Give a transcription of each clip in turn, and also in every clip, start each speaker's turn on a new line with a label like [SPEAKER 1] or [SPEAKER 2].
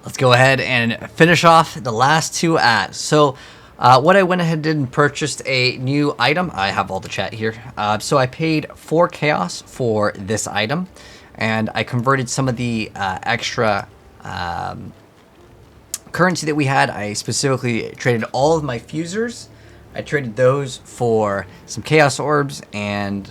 [SPEAKER 1] let's go ahead and finish off the last two ads. So what I went ahead and did and purchased a new item. I have all the chat here. So I paid 4 chaos for this item, and I converted some of the extra currency that we had. I specifically traded all of my fusers. I traded those for some chaos orbs, and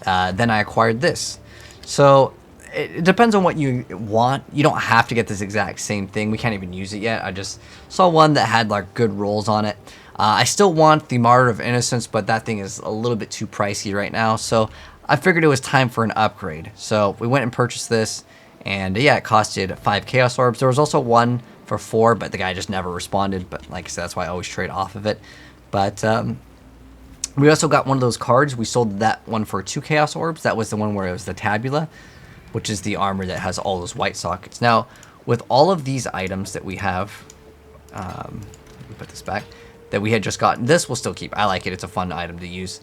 [SPEAKER 1] then I acquired this. So it depends on what you want. You don't have to get this exact same thing. We can't even use it yet. I just saw one that had like good rolls on it. I still want the Martyr of Innocence, but that thing is a little bit too pricey right now. So I figured it was time for an upgrade. So we went and purchased this, and yeah, it costed 5 chaos orbs. There was also one for 4, but the guy just never responded. But like I said, that's why I always trade off of it. But we also got one of those cards. We sold that one for 2 chaos orbs. That was the one where it was the tabula, which is the armor that has all those white sockets. Now, with all of these items that we have, let me put this back, that we had just gotten, this we'll still keep. I like it. It's a fun item to use.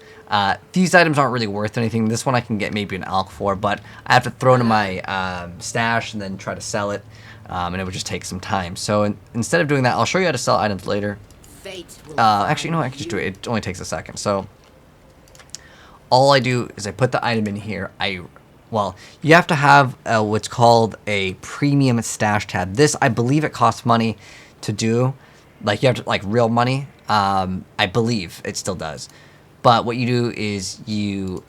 [SPEAKER 1] These items aren't really worth anything. This one I can get maybe an alch for, but I have to throw it in my stash and then try to sell it, and it would just take some time. So instead of doing that, I'll show you how to sell items later. Actually, you know what? I can just do it. It only takes a second. So all I do is I put the item in here. Well, you have to have what's called a premium stash tab. This, I believe it costs money to do. Like, you have to, like, real money. I believe it still does. But what you do is you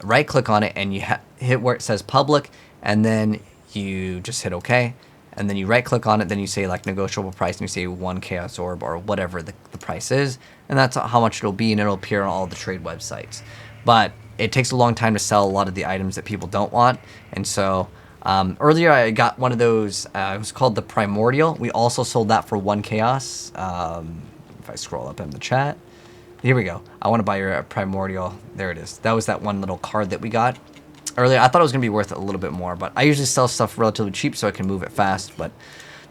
[SPEAKER 1] right-click on it, and you hit where it says public, and then you just hit OK. And then you right-click on it, then you say, like, negotiable price, and you say 1 chaos orb, or whatever the price is. And that's how much it'll be, and it'll appear on all the trade websites. But it takes a long time to sell a lot of the items that people don't want. And so earlier I got one of those, it was called the Primordial. We also sold that for 1 chaos. If I scroll up in the chat, here we go. I want to buy your Primordial. There it is. That was that one little card that we got earlier. I thought it was going to be worth a little bit more, but I usually sell stuff relatively cheap so I can move it fast, but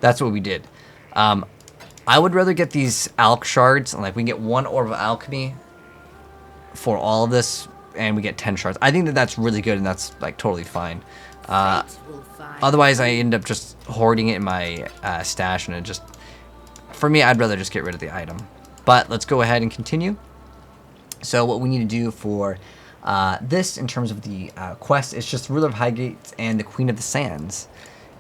[SPEAKER 1] that's what we did. I would rather get these alch shards, and like we can get 1 orb of alchemy for all of this, and we get 10 shards. I think that that's really good, and that's like totally fine. Otherwise, I end up just hoarding it in my stash, and it just, for me, I'd rather just get rid of the item. But let's go ahead and continue. So what we need to do for this, in terms of the quest, is just Ruler of Highgate and the Queen of the Sands.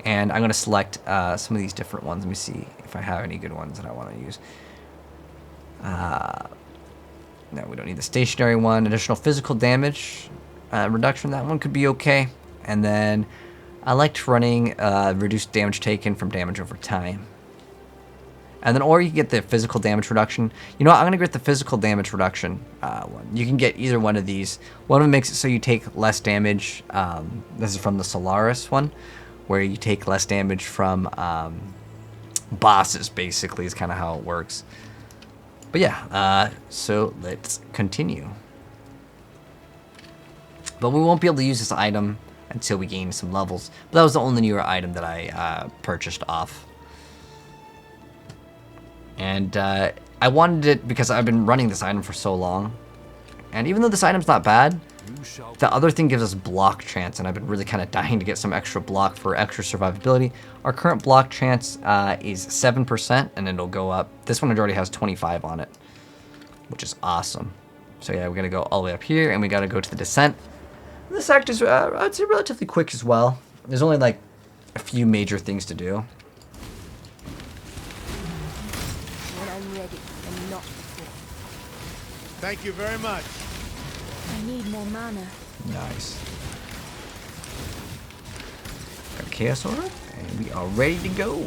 [SPEAKER 1] And I'm going to select some of these different ones. Let me see if I have any good ones that I want to use. No, we don't need the stationary one. Additional physical damage reduction. That one could be okay. And then I liked running reduced damage taken from damage over time. And then, or you can get the physical damage reduction. You know what? I'm going to get the physical damage reduction one. You can get either one of these. One of them makes it so you take less damage. This is from the Solaris one, where you take less damage from bosses, basically, is kind of how it works. But yeah, so let's continue. But we won't be able to use this item until we gain some levels. But that was the only newer item that I purchased off. And I wanted it because I've been running this item for so long. And even though this item's not bad, the other thing gives us block chance, and I've been really kind of dying to get some extra block for extra survivability. Our current block chance is 7%, and it'll go up. This one already has 25 on it, which is awesome. So yeah, we gotta go all the way up here, and we gotta go to the descent. This act is, I'd say, relatively quick as well. There's only like a few major things to do.
[SPEAKER 2] When I'm ready, and not before.
[SPEAKER 3] Thank you very much.
[SPEAKER 2] I need more mana.
[SPEAKER 1] Nice. Got a chaos orb, and we are ready to go.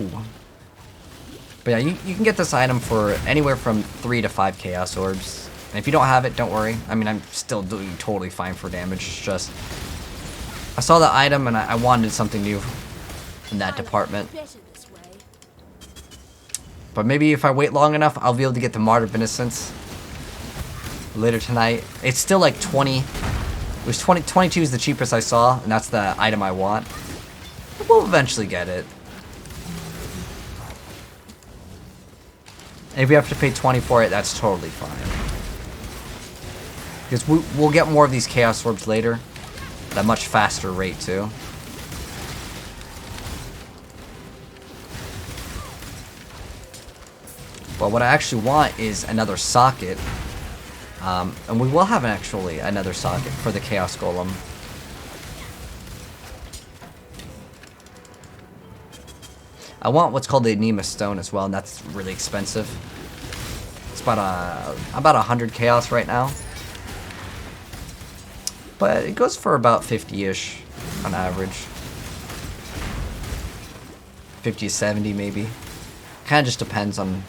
[SPEAKER 1] But yeah, you can get this item for anywhere from 3 to 5 chaos orbs. And if you don't have it, don't worry. I mean, I'm still doing totally fine for damage. It's just, I saw the item and I wanted something new in that department. But maybe if I wait long enough, I'll be able to get the Martyr of Innocence later tonight. It's still like 20. It was 22 is the cheapest I saw, and that's the item I want. But we'll eventually get it. And if we have to pay 20 for it, that's totally fine. Because we'll get more of these chaos orbs later at a much faster rate too. But what I actually want is another socket. And we will have actually another socket for the Chaos Golem. I want what's called the Anima Stone as well, and that's really expensive. It's about 100 Chaos right now. But it goes for about 50-ish on average. 50 to 70 maybe. Kind of just depends on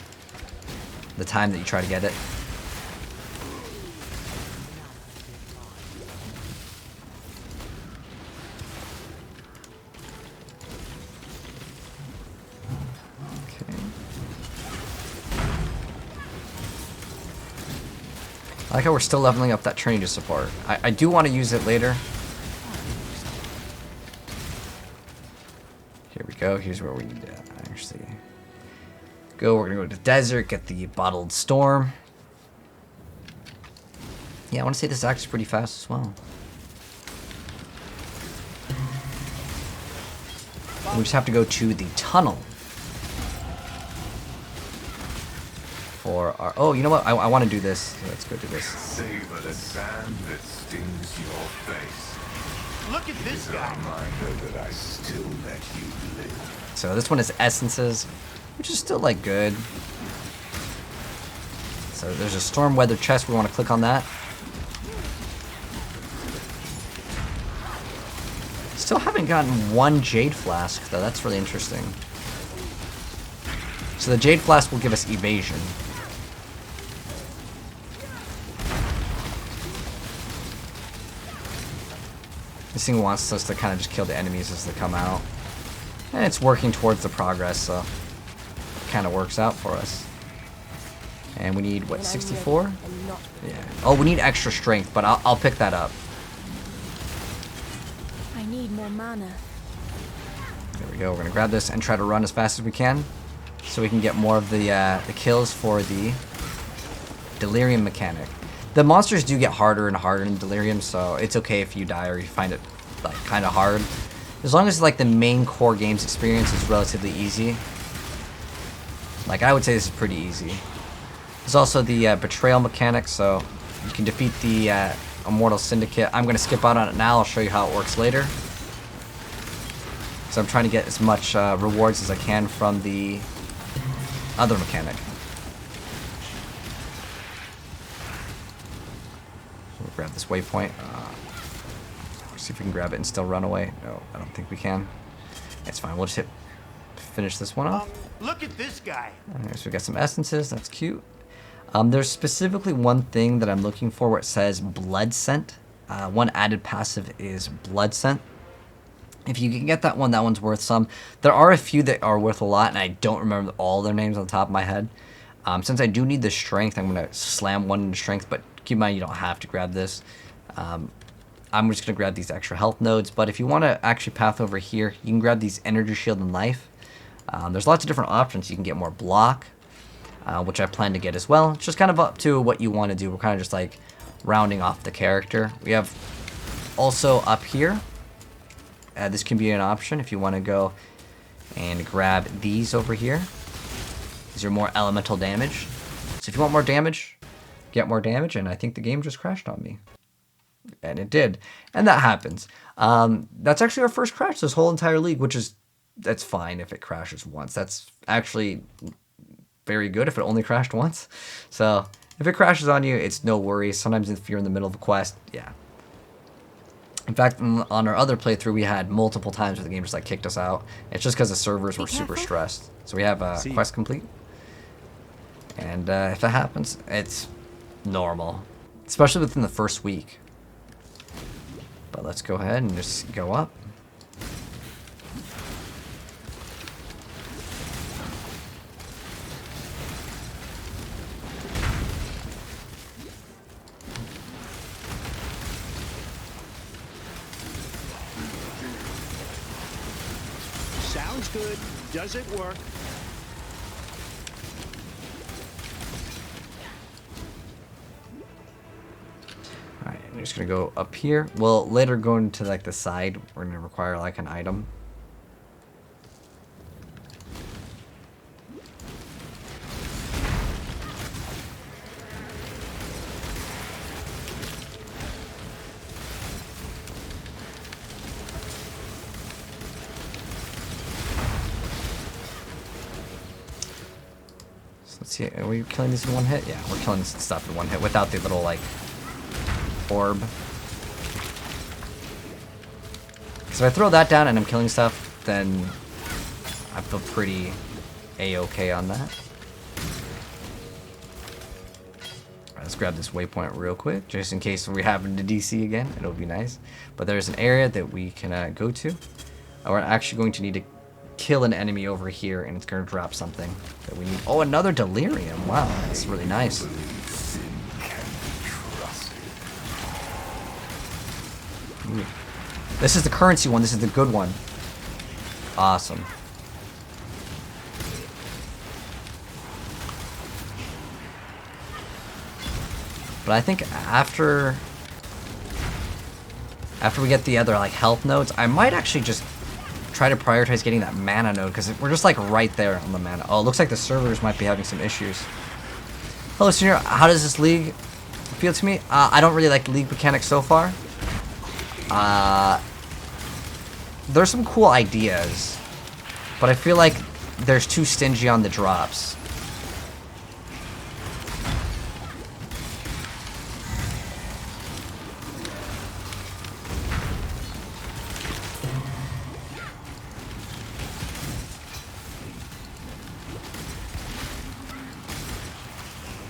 [SPEAKER 1] the time that you try to get it. I like how we're still leveling up that Trinity support. I do want to use it later. Here we go. Here's where we need to actually go. We're going to go to the desert, get the Bottled Storm. Yeah, I want to say this acts pretty fast as well. We just have to go to the tunnel. For our, oh, you know what? I want to do this. So let's go do this.
[SPEAKER 4] Savor the sand that stings your face.
[SPEAKER 3] Look at this guy.
[SPEAKER 4] Reminder that I still let you live.
[SPEAKER 1] So this one is essences, which is still like good. So there's a storm weather chest. We want to click on that. Still haven't gotten one Jade Flask though. That's really interesting. So the Jade Flask will give us evasion. This thing wants us to kind of just kill the enemies as they come out. And it's working towards the progress, so it kind of works out for us. And we need, what, 64? Yeah. Oh, we need extra strength, but I'll pick that up.
[SPEAKER 2] I need more mana.
[SPEAKER 1] There we go. We're going to grab this and try to run as fast as we can so we can get more of the kills for the Delirium mechanic. The monsters do get harder and harder in Delirium, so it's okay if you die or you find it like kind of hard. As long as like the main core game's experience is relatively easy. Like I would say this is pretty easy. There's also the Betrayal mechanic, so you can defeat the Immortal Syndicate. I'm going to skip out on it now. I'll show you how it works later. So I'm trying to get as much rewards as I can from the other mechanic. We'll grab this waypoint. See if we can grab it and still run away. No, I don't think we can. It's fine. We'll just finish this one off.
[SPEAKER 3] Look at this guy.
[SPEAKER 1] Alright, so we got some essences. That's cute. There's specifically one thing that I'm looking for where it says Blood Scent. One added passive is Blood Scent. If you can get that one, that one's worth some. There are a few that are worth a lot, and I don't remember all their names on the top of my head. Since I do need the strength, I'm going to slam one into strength, but keep in mind you don't have to grab this. I'm just going to grab these extra health nodes, but if you want to actually path over here, you can grab these Energy Shield and Life. There's lots of different options. You can get more block, which I plan to get as well. It's just kind of up to what you want to do. We're kind of just like rounding off the character. We have also up here, this can be an option if you want to go and grab these over here. These are more elemental damage. So if you want more damage, get more damage, and I think the game just crashed on me. And it did. And that happens. That's actually our first crash this whole entire league, which is, that's fine if it crashes once. That's actually very good if it only crashed once. So if it crashes on you, it's no worries. Sometimes if you're in the middle of a quest, yeah. In fact, on our other playthrough, we had multiple times where the game just like kicked us out. It's just because the servers were super stressed. So we have quest complete. And if that happens, it's normal. Especially within the first week. But let's go ahead and just go up.
[SPEAKER 3] Sounds good. Does it work?
[SPEAKER 1] Alright, I'm just gonna go up here. Well, later going to like the side, we're gonna require like an item. Let's see. Are we killing these in one hit? Yeah, we're killing this stuff in one hit without the little like orb. So if I throw that down and I'm killing stuff, then I feel pretty a-okay on that. Alright, let's grab this waypoint real quick, just in case we happen to DC again. It'll be nice. But there's an area that we can go to. We're actually going to need to kill an enemy over here, and it's going to drop something that we need. Oh, another delirium. Wow, that's really nice. Ooh. This is the currency one. This is the good one. Awesome. But I think after we get the other like health nodes, I might actually just try to prioritize getting that mana node, because we're just like right there on the mana. Oh, it looks like the servers might be having some issues. Hello, Senior. How does this league feel to me? I don't really like league mechanics so far. There's some cool ideas, but I feel like there's too stingy on the drops.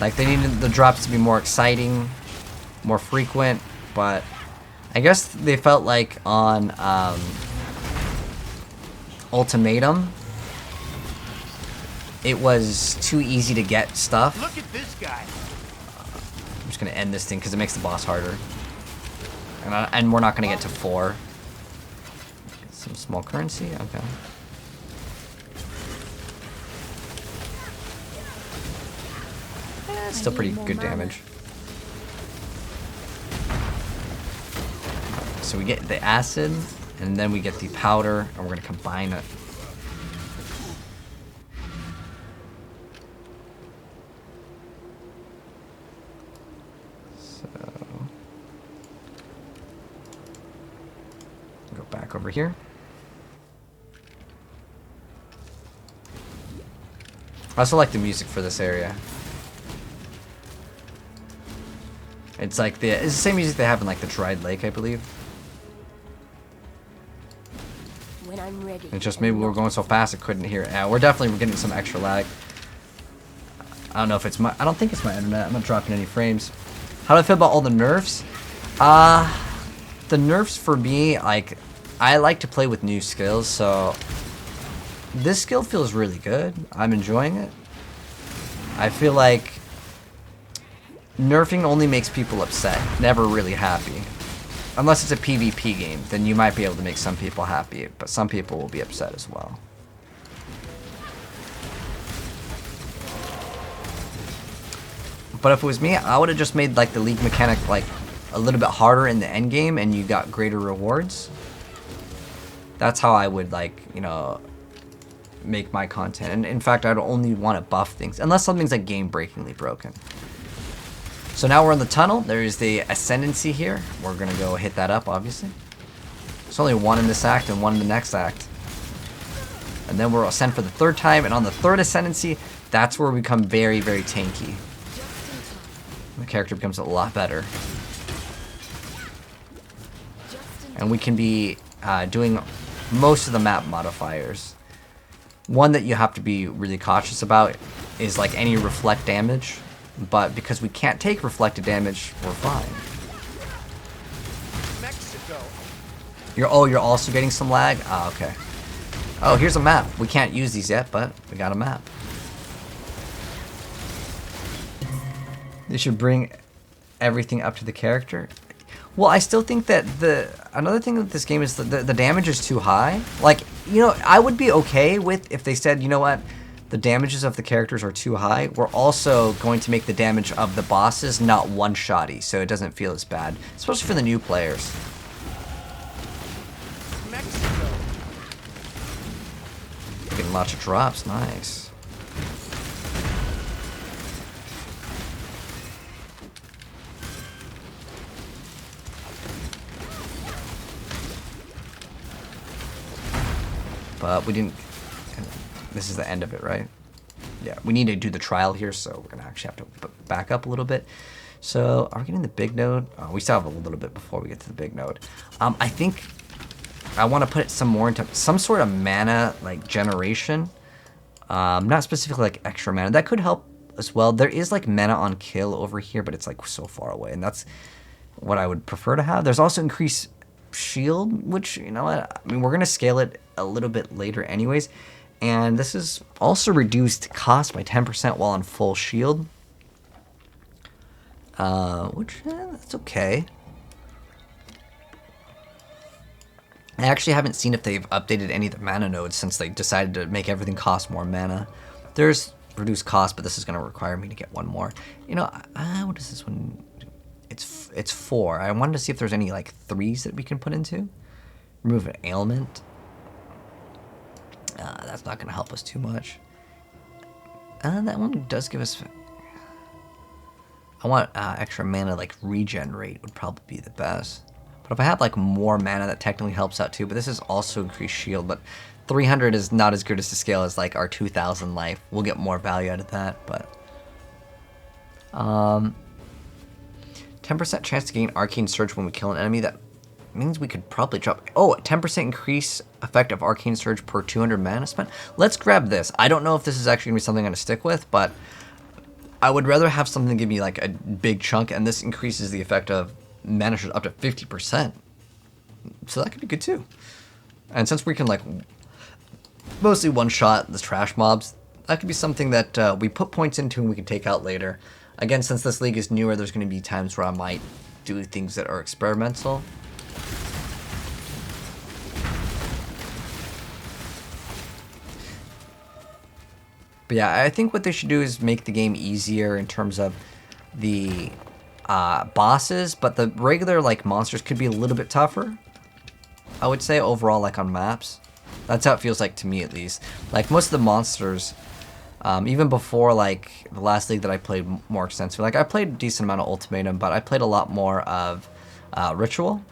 [SPEAKER 1] Like, they needed the drops to be more exciting, more frequent, but I guess they felt like on Ultimatum, it was too easy to get stuff.
[SPEAKER 3] Look at this guy.
[SPEAKER 1] I'm just gonna end this thing because it makes the boss harder, and we're not gonna get to 4. Some small currency, okay. Still pretty good damage. So we get the acid, and then we get the powder, and we're gonna combine it. So go back over here. I also like the music for this area. It's like it's the same music they have in like the Dried Lake, I believe.
[SPEAKER 2] When I'm ready.
[SPEAKER 1] It's just maybe we were going so fast I couldn't hear it. Yeah, we're definitely getting some extra lag. I don't know if it's my. I don't think it's my internet. I'm not dropping any frames. How do I feel about all the nerfs? The nerfs for me, like, I like to play with new skills, so this skill feels really good. I'm enjoying it. I feel like nerfing only makes people upset, never really happy. Unless it's a PvP game, then you might be able to make some people happy, but some people will be upset as well. But if it was me, I would have just made like the league mechanic like a little bit harder in the end game, and you got greater rewards. That's how I would, like, you know, make my content. And in fact, I'd only want to buff things unless something's like game-breakingly broken. So now we're in the tunnel. There's the Ascendancy here. We're gonna go hit that up, obviously. There's only one in this act and one in the next act. And then we'll ascend for the 3rd time, and on the 3rd Ascendancy, that's where we become very, very tanky. The character becomes a lot better. And we can be doing most of the map modifiers. One that you have to be really cautious about is like any reflect damage. But because we can't take reflected damage, we're fine.
[SPEAKER 3] Mexico.
[SPEAKER 1] You're also getting some lag? Ah, okay. Oh, here's a map. We can't use these yet, but we got a map. They should bring everything up to the character. Well, I still think that another thing with this game is the damage is too high. Like, you know, I would be okay with if they said, you know what, the damages of the characters are too high. We're also going to make the damage of the bosses not one-shotty, so it doesn't feel as bad, especially for the new players.
[SPEAKER 3] Mexico.
[SPEAKER 1] Getting lots of drops, nice. But we didn't. This is the end of it, right? yeah, we need to do the trial here, so we're gonna actually have to back up a little bit. So are we getting the big node? We still have a little bit before we get to the big node. I think I want to put some more into some sort of mana like generation. Not specifically like extra mana. That could help as well. There is like mana on kill over here, but it's like so far away, and that's what I would prefer to have. There's also increased shield, which, you know what, I mean, we're gonna scale it a little bit later anyways. And this is also reduced cost by 10% while on full shield. Which, that's okay. I actually haven't seen if they've updated any of the mana nodes since they decided to make everything cost more mana. There's reduced cost, but this is going to require me to get one more. You know, what is this one? It's 4. I wanted to see if there's any like 3s that we can put into. Remove an ailment. That's not going to help us too much. That one does give us... I want extra mana, like regen rate would probably be the best. But if I have like more mana, that technically helps out too. But this is also increased shield. But 300 is not as good as to scale as like our 2000 life. We'll get more value out of that. But 10% chance to gain Arcane Surge when we kill an enemy. That means we could probably drop... Oh, 10% increase effect of Arcane Surge per 200 mana spent. Let's grab this. I don't know if this is actually going to be something I'm going to stick with, but I would rather have something give me like a big chunk, and this increases the effect of mana surge up to 50%. So that could be good too. And since we can like mostly one-shot the trash mobs, that could be something that we put points into and we can take out later. Again, since this league is newer, there's going to be times where I might do things that are experimental. But yeah, I think what they should do is make the game easier in terms of the bosses, but the regular like monsters could be a little bit tougher, I would say, overall, like on maps. That's how it feels like to me, at least. Like most of the monsters, even before like the last league that I played more extensively, like I played a decent amount of Ultimatum, but I played a lot more of Ritual.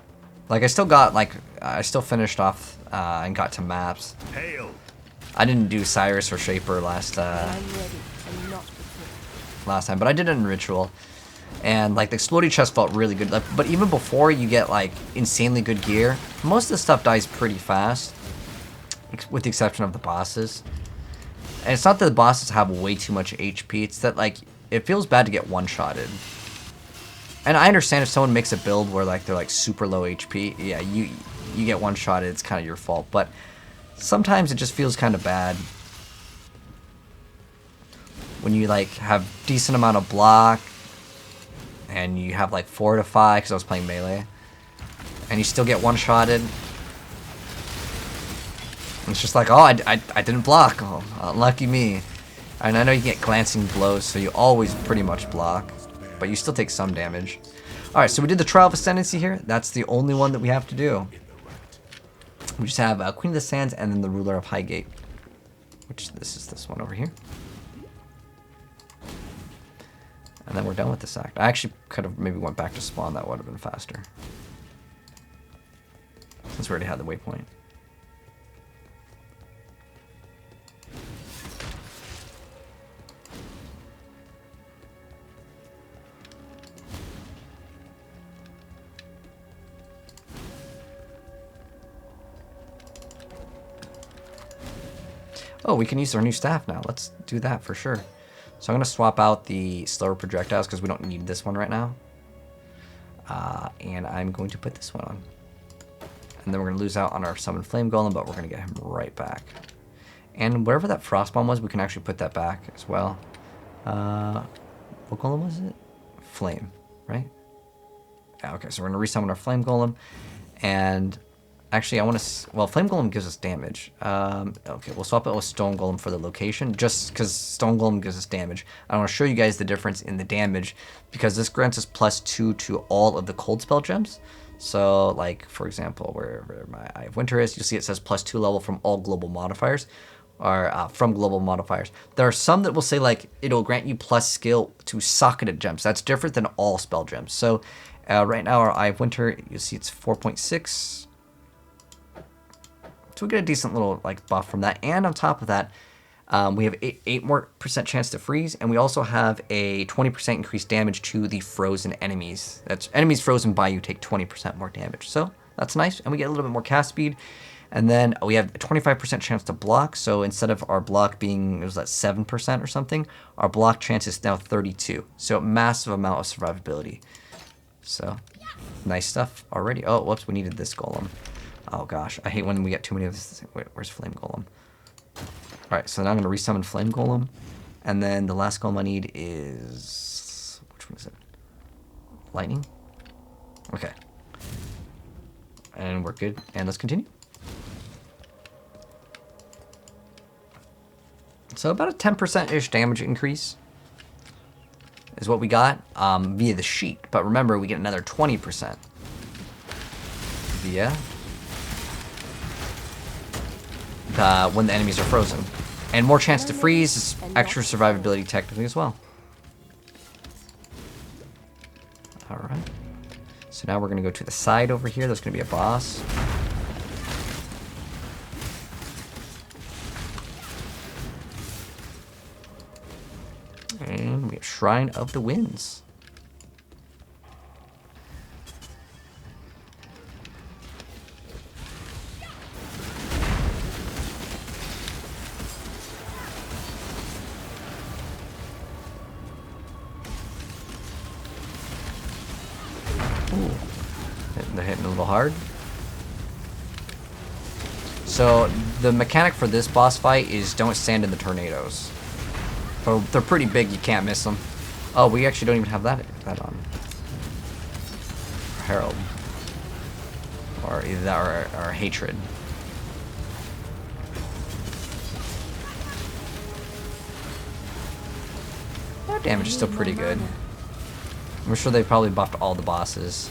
[SPEAKER 1] Like I still finished off and got to maps.
[SPEAKER 3] Hail.
[SPEAKER 1] I didn't do Cyrus or Shaper last time, but I did it in Ritual. And like the exploding chest felt really good. Like, but even before you get like insanely good gear, most of the stuff dies pretty fast, with the exception of the bosses. And it's not that the bosses have way too much HP, it's that like it feels bad to get one-shotted. And I understand if someone makes a build where like they're like super low HP, yeah, you get one-shotted, it's kind of your fault. But sometimes it just feels kind of bad when you like have decent amount of block and you have like Fortify, because I was playing melee, and you still get one-shotted. It's just like, oh, I didn't block. Oh, unlucky me. And I know you get glancing blows, so you always pretty much block, but you still take some damage. Alright, so we did the Trial of Ascendancy here. That's the only one that we have to do. We just have Queen of the Sands and then the Ruler of Highgate, which this is this one over here. And then we're done with this act. I actually could have maybe went back to spawn. That would have been faster, since we already had the waypoint. Oh, we can use our new staff now. Let's do that for sure. So I'm going to swap out the slower projectiles because we don't need this one right now. And I'm going to put this one on. And then we're going to lose out on our summon flame golem, but we're going to get him right back. And wherever that frost bomb was, we can actually put that back as well. What golem was it? Flame, right? Yeah, okay, so we're going to resummon our flame golem. And actually, I want to... Well, Flame Golem gives us damage. Okay, we'll swap it with Stone Golem for the location, just because Stone Golem gives us damage. I want to show you guys the difference in the damage, because this grants us +2 to all of the cold spell gems. So, like, for example, where my Eye of Winter is, you'll see it says +2 level from all global modifiers, or from global modifiers. There are some that will say, like, it'll grant you plus skill to socketed gems. That's different than all spell gems. So, right now, our Eye of Winter, you'll see it's 4.6. So we get a decent little like buff from that, and on top of that, We have 8% more chance to freeze, and we also have a 20% increased damage to the frozen enemies. That's enemies frozen by you take 20% more damage. So that's nice, and we get a little bit more cast speed. And then we have a 25% chance to block. So instead of our block being, it was like 7% or something, our block chance is now 32. So a massive amount of survivability. So nice stuff already. Oh, whoops, we needed this golem. Oh gosh, I hate when we get too many of this. Wait, where's Flame Golem? Alright, so now I'm going to resummon Flame Golem. And then the last golem I need is... which one is it? Lightning? Okay. And we're good. And let's continue. So about a 10%-ish damage increase is what we got via the sheet. But remember, we get another 20% via when the enemies are frozen. And more chance to freeze is extra survivability technically as well. Alright. So now we're going to go to the side over here. There's going to be a boss. And we have Shrine of the Winds. Ooh. They're hitting a little hard. So the mechanic for this boss fight is don't stand in the tornadoes. They're pretty big, you can't miss them. Oh, we actually don't even have that on. Herald. Or either that or Hatred. That damage is still pretty good. I'm sure they probably buffed all the bosses.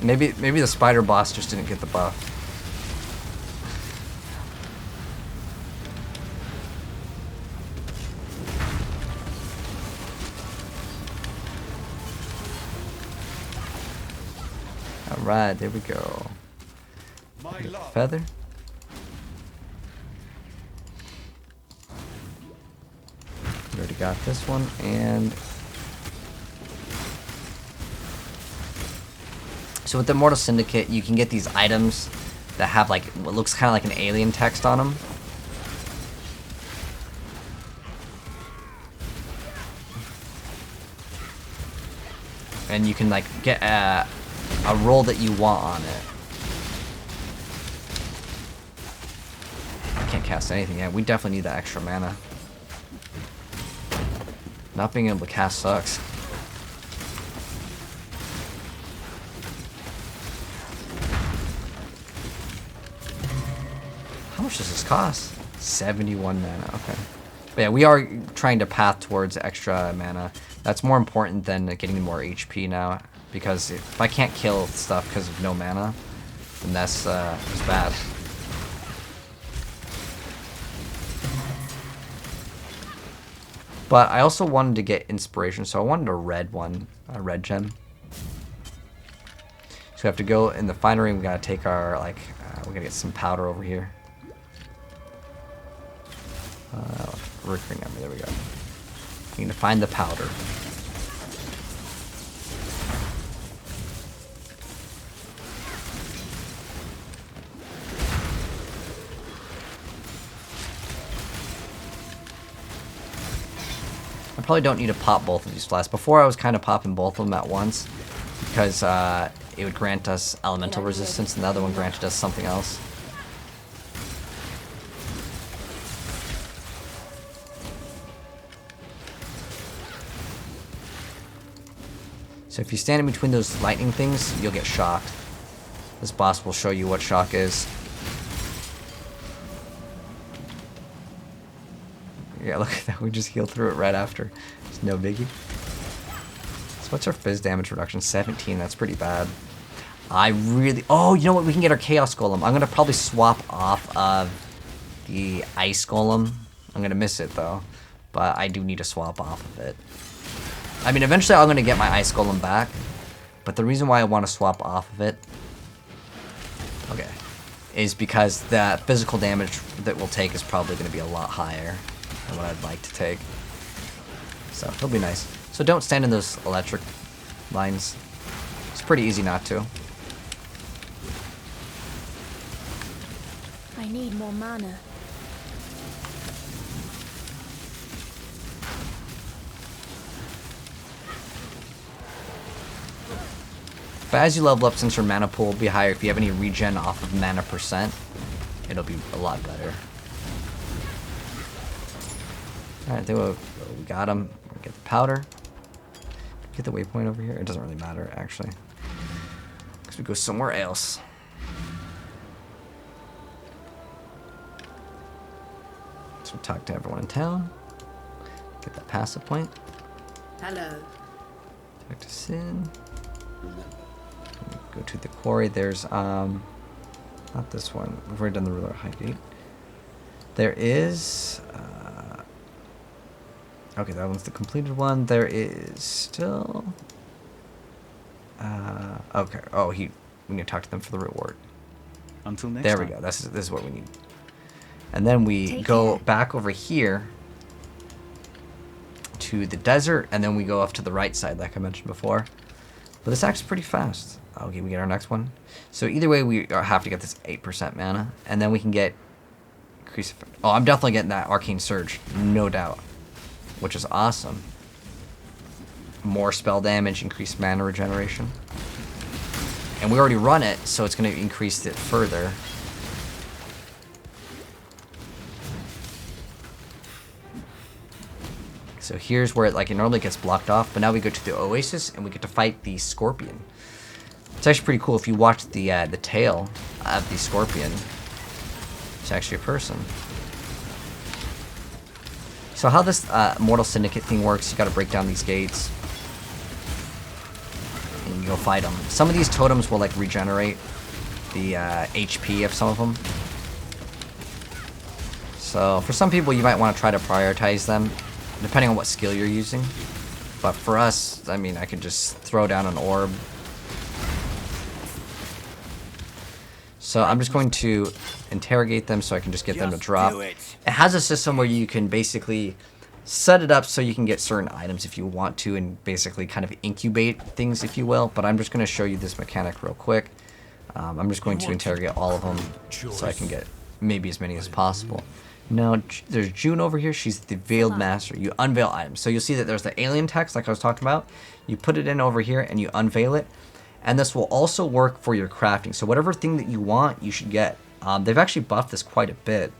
[SPEAKER 1] Maybe the spider boss just didn't get the buff. Alright, there we go. Feather. We already got this one, and so with the Immortal Syndicate, you can get these items that have like what looks kind of like an alien text on them. And you can like get a roll that you want on it. I can't cast anything yet. We definitely need that extra mana. Not being able to cast sucks. How much does this cost? 71 mana, okay. But yeah, we are trying to path towards extra mana. That's more important than getting more HP now. Because if I can't kill stuff because of no mana, then that's bad. But I also wanted to get inspiration, so I wanted a red one, a red gem. So we have to go in the finery. We gotta take our we gotta get some powder over here. Recurring memory. There we go. We need to find the powder. I probably don't need to pop both of these flasks. Before I was kind of popping both of them at once because it would grant us elemental resistance, and the other one granted us something else. So if you stand in between those lightning things, you'll get shocked. This boss will show you what shock is. Yeah, look at that. We just healed through it right after. It's no biggie. So what's our fizz damage reduction? 17. That's pretty bad. I really... Oh, you know what? We can get our Chaos Golem. I'm going to probably swap off of the Ice Golem. I'm going to miss it, though. But I do need to swap off of it. I mean, eventually I'm going to get my Ice Golem back. But the reason why I want to swap off of it... Okay. is because the physical damage that we'll take is probably going to be a lot higher than what I'd like to take. So it'll be nice. So don't stand in those electric lines. It's pretty easy not to.
[SPEAKER 2] I need more mana.
[SPEAKER 1] But as you level up, since your mana pool will be higher, if you have any regen off of mana percent, it'll be a lot better. Alright, I think we got him. Get the powder. Get the waypoint over here. It doesn't really matter, actually. Because we go somewhere else. So talk to everyone in town. Get that passive point.
[SPEAKER 5] Hello.
[SPEAKER 1] Talk to Sin. Go to the quarry. There's not this one. We've already done the Ruler of Highgate. There is okay, that one's the completed one. There is still okay. Oh, we need to talk to them for the reward.
[SPEAKER 6] Until next
[SPEAKER 1] There
[SPEAKER 6] time.
[SPEAKER 1] we go. This is what we need. And then we go back over here to the desert, and then we go off to the right side, like I mentioned before. But this acts pretty fast. Okay, we get our next one. So either way, we have to get this 8% mana, and then we can get increase. Oh, I'm definitely getting that Arcane Surge, no doubt, which is awesome. More spell damage, increased mana regeneration, and we already run it, so it's going to increase it further. So here's where it normally gets blocked off, but now we go to the Oasis and we get to fight the Scorpion. It's actually pretty cool if you watch the tail of the Scorpion. It's actually a person. So how this Mortal Syndicate thing works, you got to break down these gates and you go fight them. Some of these totems will regenerate the HP of some of them. So for some people, you might want to try to prioritize them, depending on what skill you're using. But for us, I mean, I could just throw down an orb. So I'm just going to interrogate them so I can just get them to drop. It has a system where you can basically set it up so you can get certain items if you want to, and basically kind of incubate things, if you will. But I'm just going to show you this mechanic real quick. I'm just going to interrogate all of them so I can get maybe as many as possible. Now, there's June over here. She's the Veiled Master. You unveil items. So you'll see that there's the alien text, like I was talking about. You put it in over here, and you unveil it. And this will also work for your crafting. So whatever thing that you want, you should get. They've actually buffed this quite a bit.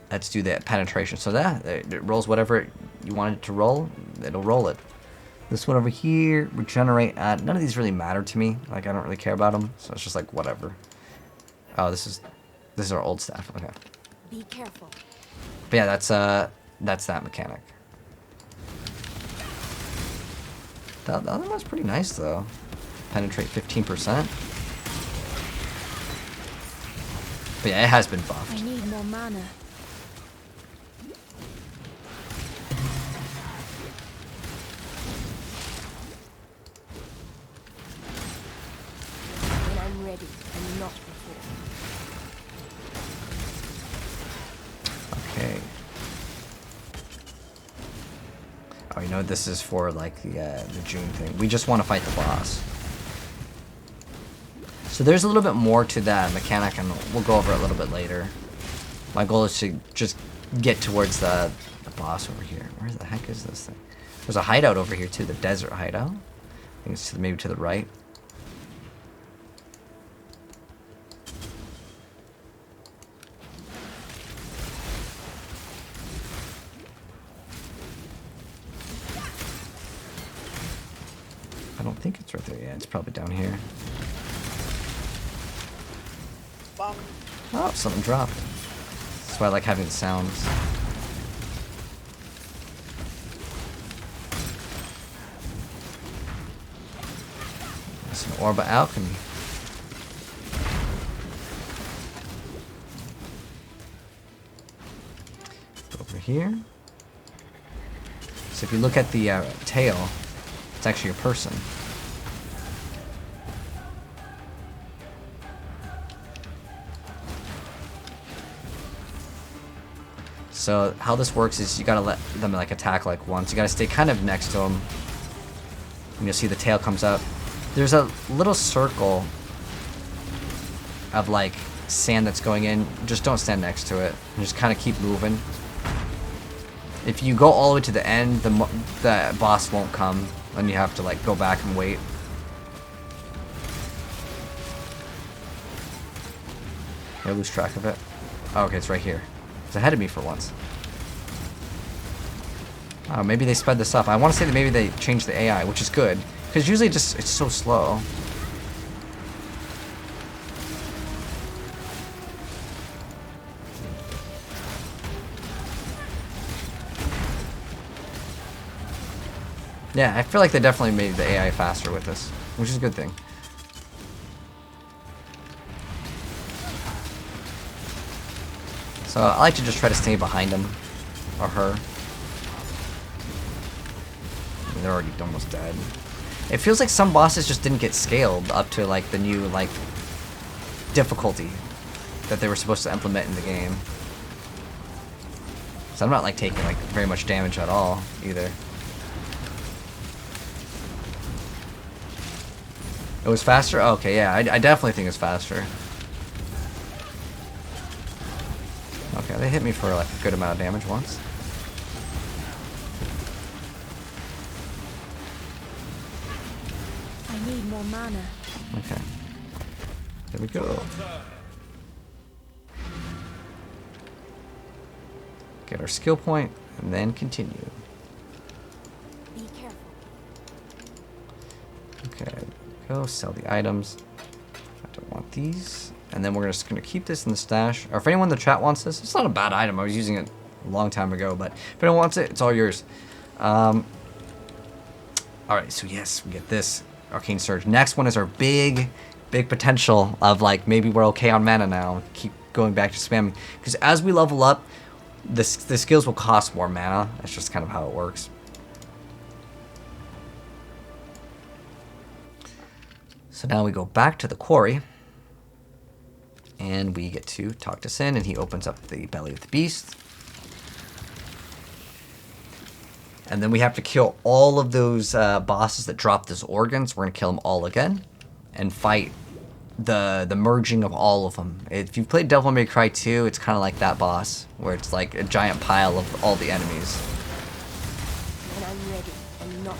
[SPEAKER 1] Let's do that penetration. So that it rolls whatever you want it to roll. It'll roll it. This one over here, regenerate. None of these really matter to me. I don't really care about them. So it's just whatever. Oh, this is our old staff. Okay.
[SPEAKER 2] Be careful.
[SPEAKER 1] But yeah, that's that mechanic. The other one's pretty nice though. Penetrate 15%. But yeah, it has been buffed.
[SPEAKER 2] I need more mana. When I'm ready, and not before.
[SPEAKER 1] Okay. Oh, you know what this is for, the June thing. We just want to fight the boss. So there's a little bit more to that mechanic, and we'll go over it a little bit later. My goal is to just get towards the boss over here. Where the heck is this thing? There's a hideout over here too, the desert hideout. I think it's maybe to the right. I don't think it's right there. Yeah, it's probably down here. Oh, something dropped. That's why I like having the sounds. There's an Orb of Alchemy. Over here. So if you look at the tail, it's actually a person. So how this works is you gotta let them like attack like once. You gotta stay kind of next to them. And you'll see the tail comes up. There's a little circle of like sand that's going in. Just don't stand next to it. And just kind of keep moving. If you go all the way to the end, the boss won't come. Then you have to like go back and wait. I lose track of it. Oh, okay, it's right here. It's ahead of me for once. Oh, maybe they sped this up. I want to say that maybe they changed the AI, which is good. Because usually it's so slow. Yeah, I feel like they definitely made the AI faster with this, which is a good thing. So I like to just try to stay behind him or her. I mean, they're already almost dead. It feels like some bosses just didn't get scaled up to like the new like difficulty that they were supposed to implement in the game. So I'm not like taking like very much damage at all either. It was faster? Oh, okay, yeah, I definitely think it's faster. Okay, they hit me for like a good amount of damage once.
[SPEAKER 2] I need more mana.
[SPEAKER 1] Okay. There we go. Get our skill point, and then continue.
[SPEAKER 2] Be careful.
[SPEAKER 1] Okay, go sell the items. I don't want these. And then we're just going to keep this in the stash. Or if anyone in the chat wants this, it's not a bad item. I was using it a long time ago, but if anyone wants it, it's all yours. Alright, so yes, we get this Arcane Surge. Next one is our big potential of like, maybe we're okay on mana now. Keep going back to spamming. Because as we level up, the skills will cost more mana. That's just kind of how it works. So now we go back to the quarry. And we get to talk to Sin, and he opens up the belly of the beast. And then we have to kill all of those bosses that drop those organs. We're going to kill them all again. And fight the merging of all of them. If you've played Devil May Cry 2, it's kind of like that boss. Where it's like a giant pile of all the enemies.
[SPEAKER 2] When I'm ready and not.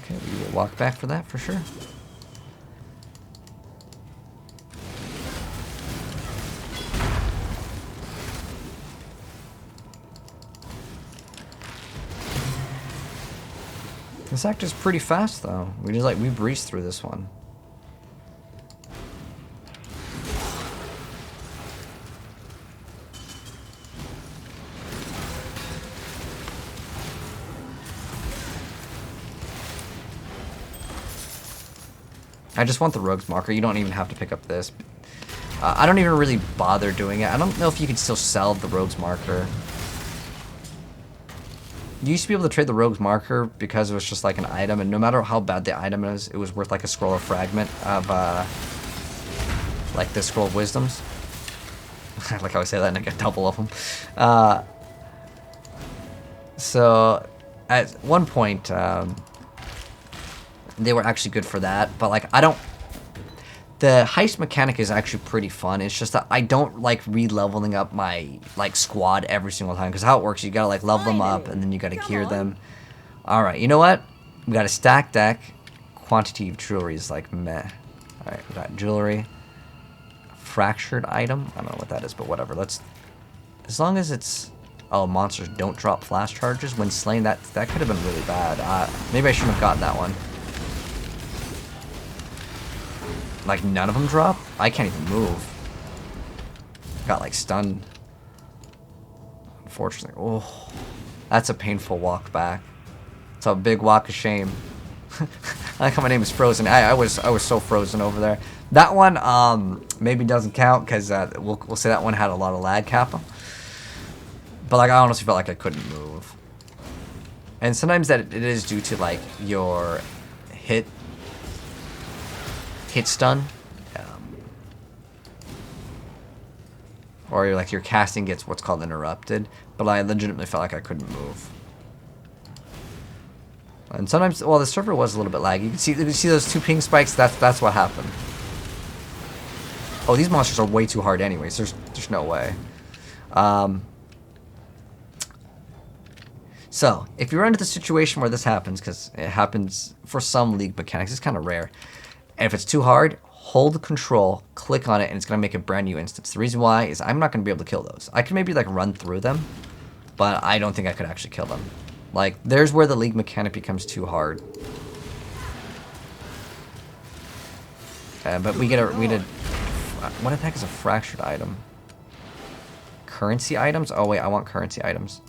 [SPEAKER 1] Okay, we will walk back for that for sure. This act is pretty fast though. We breezed through this one. I just want the rogue's marker. You don't even have to pick up this. I don't even really bother doing it. I don't know if you can still sell the rogue's marker. You used to be able to trade the rogue's marker because it was just like an item, and no matter how bad the item is, it was worth like a scroll or fragment of like the scroll of wisdoms. Like how I say that, and I get double of them. So at one point, they were actually good for that, but like I don't. The heist mechanic is actually pretty fun. It's just that I don't like re-leveling up my like squad every single time, because how it works, you gotta like level them up and then you gotta gear them. All right, you know what? We got a stack deck. Quantity of jewelry is like meh. All right, we got jewelry. Fractured item. I don't know what that is, but whatever. Let's. As long as it's. Oh, monsters don't drop flash charges when slain. That could have been really bad. Maybe I shouldn't have gotten that one. Like, none of them drop? I can't even move. Got, like, stunned. Unfortunately. Oh, that's a painful walk back. It's a big walk of shame. I like how my name is Frozen. I was so frozen over there. That one, maybe doesn't count, because we'll say that one had a lot of lag cap. But like I honestly felt like I couldn't move. And sometimes that it is due to like your hit stun. Or like your casting gets what's called interrupted. But I legitimately felt like I couldn't move. And sometimes, well, the server was a little bit laggy. You can see those 2 ping spikes. That's what happened. Oh, these monsters are way too hard, anyways. There's no way. So if you run into the situation where this happens, because it happens for some League mechanics, it's kind of rare. And if it's too hard, hold Control, click on it, and it's gonna make a brand new instance. The reason why is I'm not gonna be able to kill those. I can maybe like run through them, but I don't think I could actually kill them. Like, there's where the League mechanic becomes too hard. But we get what the heck is a fractured item? Currency items? Oh wait, I want currency items.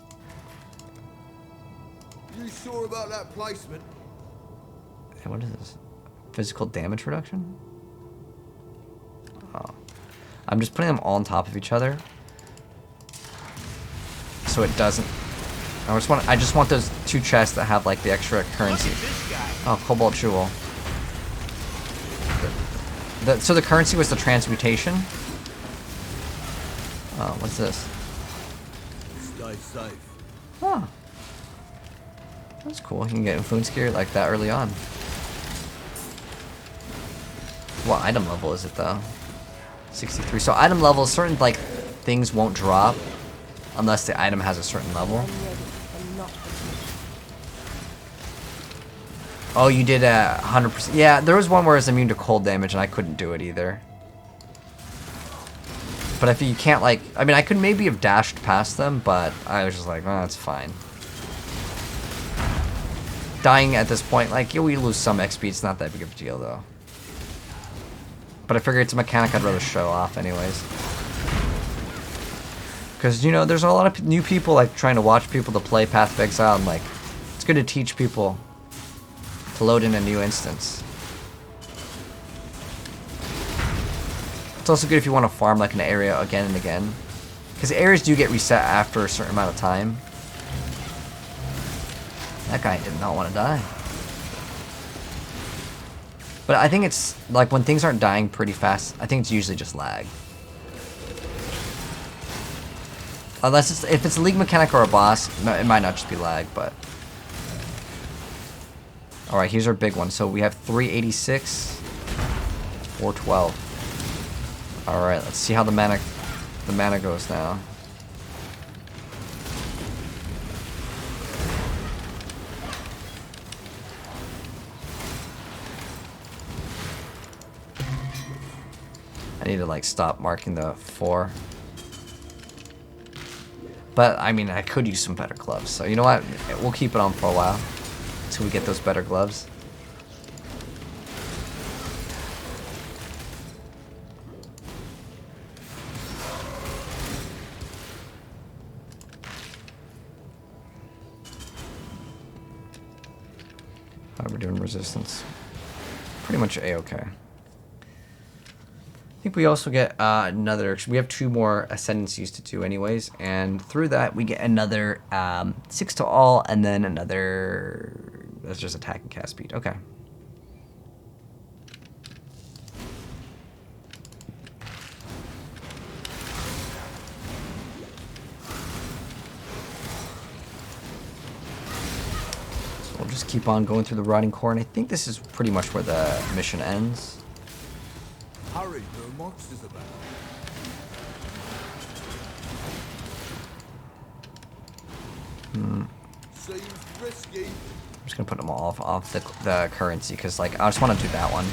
[SPEAKER 5] You sure about that placement?
[SPEAKER 1] Hey, what is this? Physical damage reduction? Oh. I'm just putting them all on top of each other. So it doesn't... I just want those 2 chests that have like the extra currency. Oh, Cobalt Jewel. So the currency was the transmutation? Oh, what's this?
[SPEAKER 5] Stay safe.
[SPEAKER 1] Oh. That's cool. You can get Influence Gear like that early on. What item level is it though? 63. So item level, certain like things won't drop unless the item has a certain level. Oh, you did 100%. Yeah, there was one where it's immune to cold damage and I couldn't do it either. But if you can't like, I mean, I could maybe have dashed past them, but I was just like, oh, that's fine. Dying at this point, like, we lose some XP, it's not that big of a deal though. But I figure it's a mechanic I'd rather show off anyways. Because, you know, there's a lot of new people like trying to watch people to play Path of Exile, and like, it's good to teach people to load in a new instance. It's also good if you want to farm like an area again and again. Because areas do get reset after a certain amount of time. That guy did not want to die. But I think it's like when things aren't dying pretty fast, I think it's usually just lag. Unless if it's a League mechanic or a boss, it might not just be lag, but... Alright, here's our big one. So we have 386, 412. Alright, let's see how the mana goes now. I need to like stop marking the 4. But I mean, I could use some better gloves. So you know what? We'll keep it on for a while until we get those better gloves. How are we doing resistance? Pretty much A-okay. I think we also get another... We have 2 more Ascendancies to do anyways. And through that, we get another 6 to all. And then another... That's just attack and cast speed. Okay. So we'll just keep on going through the Rotting Core. And I think this is pretty much where the mission ends.
[SPEAKER 5] Hurry, there are monsters about. Seems risky.
[SPEAKER 1] I'm just gonna put them all off the currency because like I just want to do that one.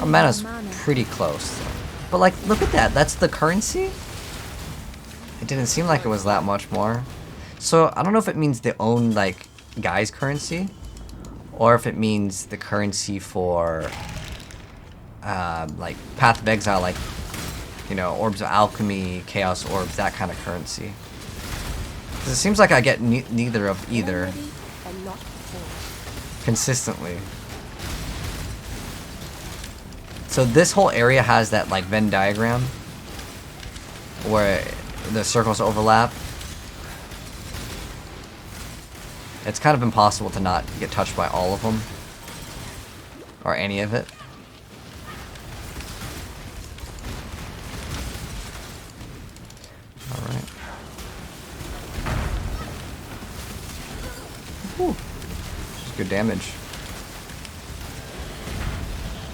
[SPEAKER 1] Our mana's pretty close, but like look at that. That's the currency. It didn't seem like it was that much more. So I don't know if it means they own like Guy's currency, or if it means the currency for like Path of Exile, like, you know, Orbs of Alchemy, Chaos Orbs, that kind of currency. Because it seems like I get neither of either consistently. So So this whole area has that like Venn diagram where the circles overlap. It's kind of impossible to not get touched by all of them or any of it. Alright. Whew. Just good damage.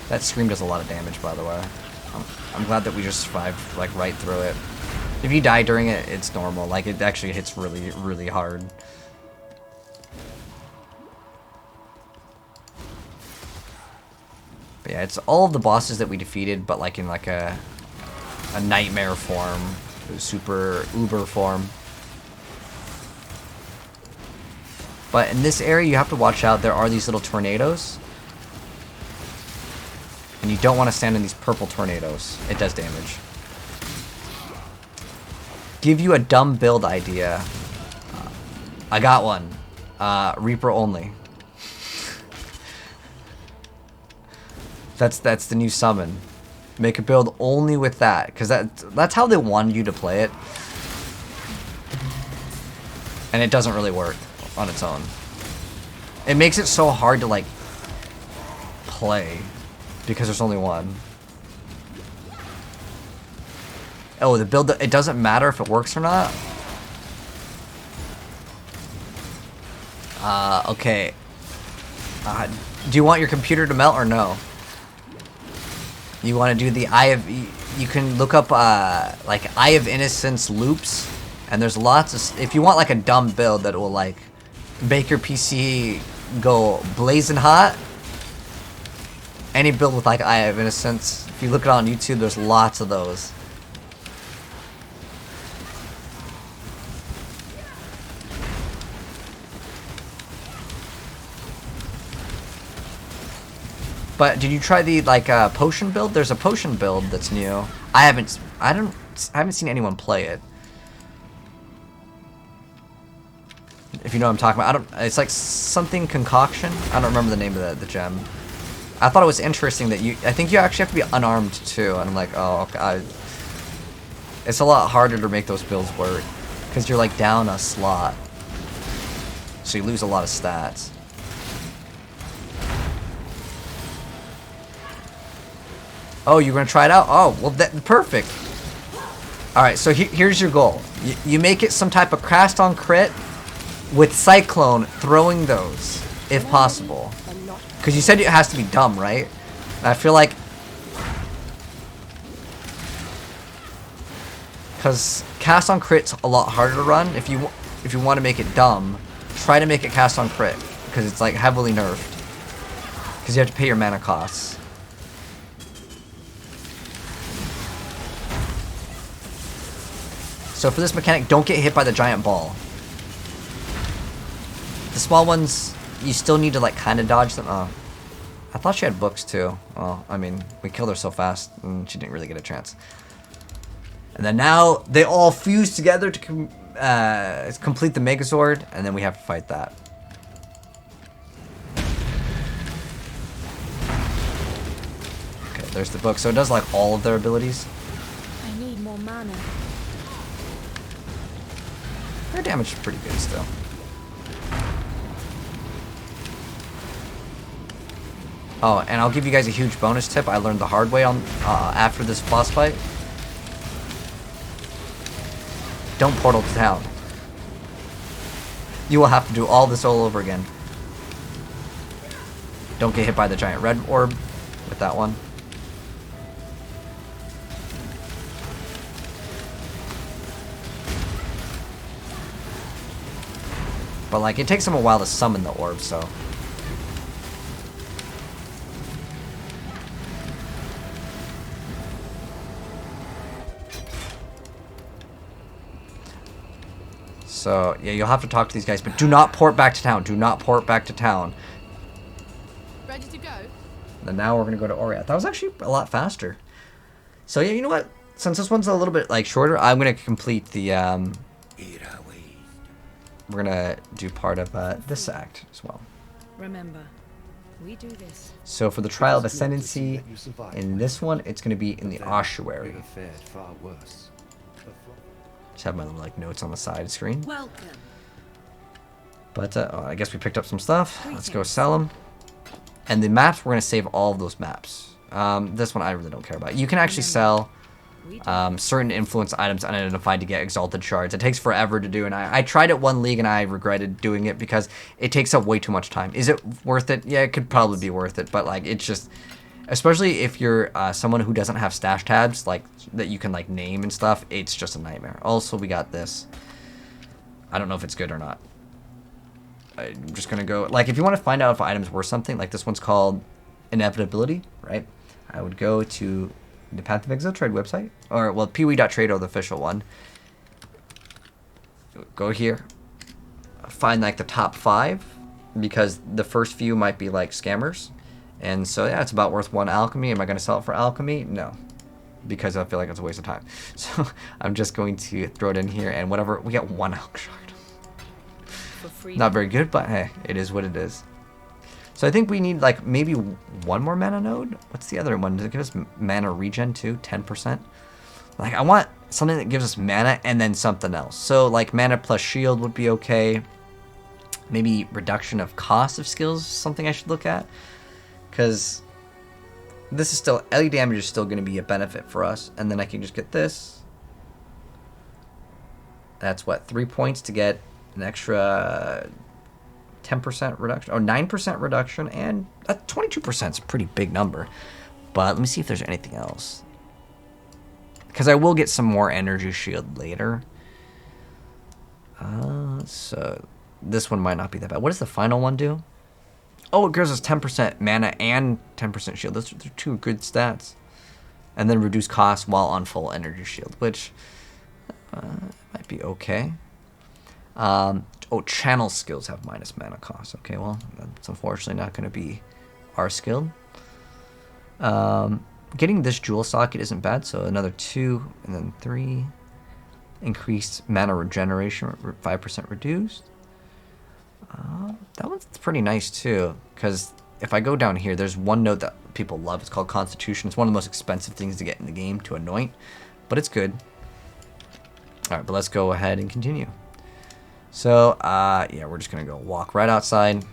[SPEAKER 1] That scream does a lot of damage, by the way. I'm glad that we just survived, like, right through it. If you die during it, it's normal. Like, it actually hits really, really hard. But yeah, it's all of the bosses that we defeated, but like in like a nightmare form, super uber form. But in this area, you have to watch out. There are these little tornadoes. And you don't want to stand in these purple tornadoes. It does damage. Give you a dumb build idea. I got one. Reaper only. That's the new summon. Make a build only with that, because that's how they wanted you to play it. And it doesn't really work on its own. It makes it so hard to like play because there's only one. Oh, the build, it doesn't matter if it works or not. Okay. Do you want your computer to melt or no? You want to do the Eye of... You can look up, like, Eye of Innocence loops. And there's lots of... If you want, like, a dumb build that will, like, make your PC go blazing hot. Any build with, like, Eye of Innocence. If you look it on YouTube, there's lots of those. But did you try the like potion build? There's a potion build that's new. I haven't seen anyone play it. If you know what I'm talking about, it's like something concoction. I don't remember the name of the gem. I thought it was interesting that I think you actually have to be unarmed too. And I'm like, oh, okay. It's a lot harder to make those builds work because you're like down a slot, so you lose a lot of stats. Oh, you're gonna try it out? Oh, well, perfect. All right, so here's your goal. You make it some type of cast on crit with Cyclone throwing those, if possible. Because you said it has to be dumb, right? And I feel like, because cast on crit's a lot harder to run. If you want to make it dumb, try to make it cast on crit because it's like heavily nerfed. Because you have to pay your mana costs. So for this mechanic, don't get hit by the giant ball. The small ones, you still need to like kind of dodge them. Oh, I thought she had books too. Well, I mean, we killed her so fast, and she didn't really get a chance. And then now they all fuse together to complete the Megazord, and then we have to fight that. Okay, there's the book. So it does like all of their abilities.
[SPEAKER 2] I need more mana.
[SPEAKER 1] Their damage is pretty good still. Oh, and I'll give you guys a huge bonus tip I learned the hard way on after this boss fight. Don't portal to town. You will have to do all this all over again. Don't get hit by the giant red orb with that one. But like, it takes them a while to summon the orb, so. So, yeah, you'll have to talk to these guys, but do not port back to town. Do not port back to town.
[SPEAKER 2] Ready to go?
[SPEAKER 1] Then now we're going to go to Oriath. That was actually a lot faster. So, yeah, you know what? Since this one's a little bit, like, shorter, I'm going to complete the, we're going to do part of this act as well.
[SPEAKER 6] Remember,
[SPEAKER 2] We do this.
[SPEAKER 1] So for the Trial of Ascendancy, in this one, it's going to be in the Ossuary.
[SPEAKER 6] You'd have fared far worse.
[SPEAKER 1] Just have my little like notes on the side screen.
[SPEAKER 2] Welcome.
[SPEAKER 1] But oh, I guess we picked up some stuff. Let's go sell them. And the maps, we're going to save all of those maps. This one I really don't care about. You can actually sell certain influence items unidentified to get exalted shards. It takes forever to do, and I tried it one league and I regretted doing it because it takes up way too much time. Is it worth it? Yeah, it could probably be worth it, but like it's just, especially if you're someone who doesn't have stash tabs like that you can like name and stuff, it's just a nightmare. Also, we got this. I don't know if it's good or not. I'm just gonna go like if you want to find out if items worth something, like this one's called Inevitability, right? I would go to the Path of Exile trade website, or well, PoE.trade or the official one. Go here, find like the top 5, because the first few might be like scammers, and so yeah, it's about worth 1 alchemy. Am I going to sell it for alchemy? No, because I feel like it's a waste of time. So I'm just going to throw it in here, and whatever we get 1 alch shard.
[SPEAKER 2] For free.
[SPEAKER 1] Not very good, but hey, it is what it is. So I think we need like maybe 1 more mana node. What's the other one? Does it give us mana regen too? 10%? Like I want something that gives us mana and then something else. So like mana plus shield would be okay. Maybe reduction of cost of skills is something I should look at. Because this is still, LE damage is still going to be a benefit for us. And then I can just get this. That's what, 3 points to get an extra 10% reduction or 9% reduction, and 22% is a pretty big number. But let me see if there's anything else, because I will get some more energy shield later. So this one might not be that bad. What does the final one do? Oh, it gives us 10% mana and 10% shield. Those are 2 good stats. And then reduce cost while on full energy shield, which might be okay. Oh, channel skills have minus mana cost. Okay, well, that's unfortunately not going to be our skill. Getting this jewel socket isn't bad, so another 2 and then 3. Increased mana regeneration, 5% reduced. That one's pretty nice too, because if I go down here, there's one node that people love. It's called Constitution. It's one of the most expensive things to get in the game to anoint, but it's good. Alright, but let's go ahead and continue. So, yeah, we're just going to go walk right outside.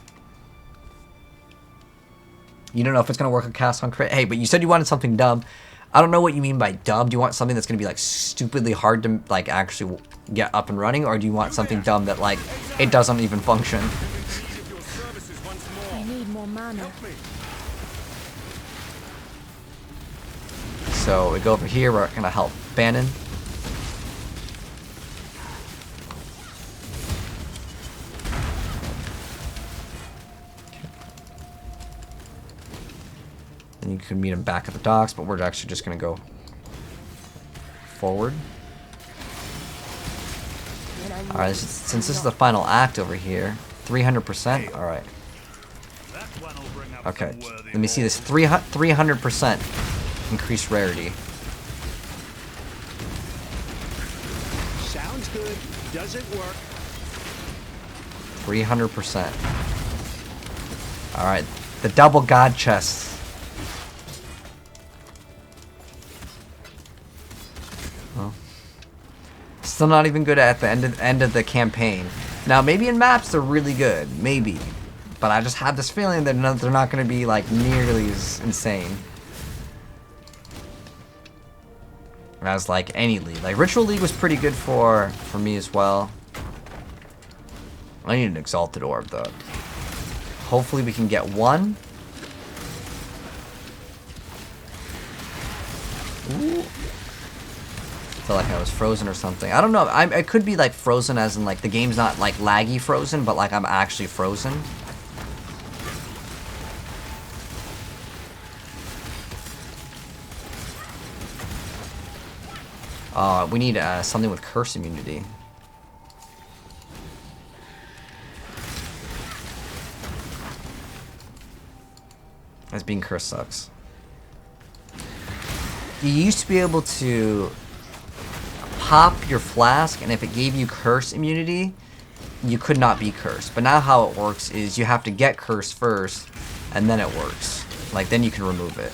[SPEAKER 1] You don't know if it's going to work on cast on crit. Hey, but you said you wanted something dumb. I don't know what you mean by dumb. Do you want something that's going to be, like, stupidly hard to, like, actually get up and running? Or do you want something dumb that, like, it doesn't even function?
[SPEAKER 2] I need more mana.
[SPEAKER 1] So, we go over here. We're going to help Bannon. Then you could meet him back at the docks, but we're actually just going to go forward. Alright, since this is the final act over here, 300%. Alright. Okay, let me see this. 300% increased rarity.
[SPEAKER 3] Sounds good. Does it work?
[SPEAKER 1] 300%. Alright, the double god chest. Still not even good at the end of the campaign. Now, maybe in maps they're really good, maybe, but I just have this feeling that they're not going to be like nearly as insane as like any league. Like Ritual League was pretty good for me as well. I need an Exalted Orb though. Hopefully we can get one. Ooh. I feel like I was frozen or something. I don't know. I could be like frozen as in like the game's not like laggy frozen, but like I'm actually frozen. We need something with curse immunity. As being cursed sucks. You used to be able to pop your flask, and if it gave you curse immunity, you could not be cursed. But now how it works is you have to get cursed first, and then it works. Like, then you can remove it.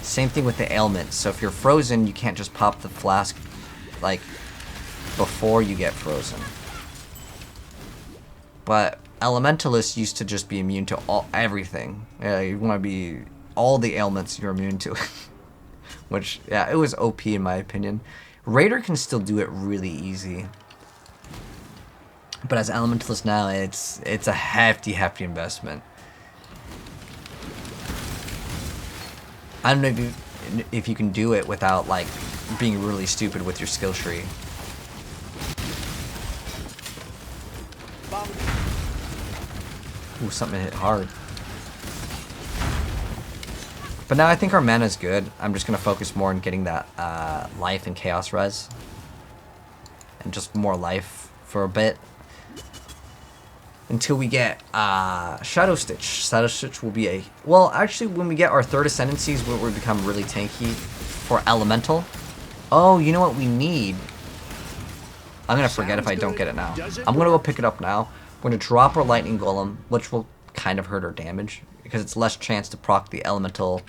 [SPEAKER 1] Same thing with the ailments. So if you're frozen, you can't just pop the flask, like, before you get frozen. But Elementalists used to just be immune to everything. Yeah, you want to be all the ailments you're immune to. Which, yeah, it was OP in my opinion. Raider can still do it really easy. But as Elementalist now, it's a hefty investment. I don't know if you can do it without, like, being really stupid with your skill tree. Ooh, something hit hard. But now I think our mana is good. I'm just going to focus more on getting that life and chaos res. And just more life for a bit. Until we get Shadow Stitch. Shadow Stitch will be a... Well, actually, when we get our third Ascendancies, we become really tanky for Elemental. Oh, you know what we need? I'm going to forget if I don't get it now. I'm going to go pick it up now. We're going to drop our Lightning Golem, which will kind of hurt our damage. Because it's less chance to proc the Elemental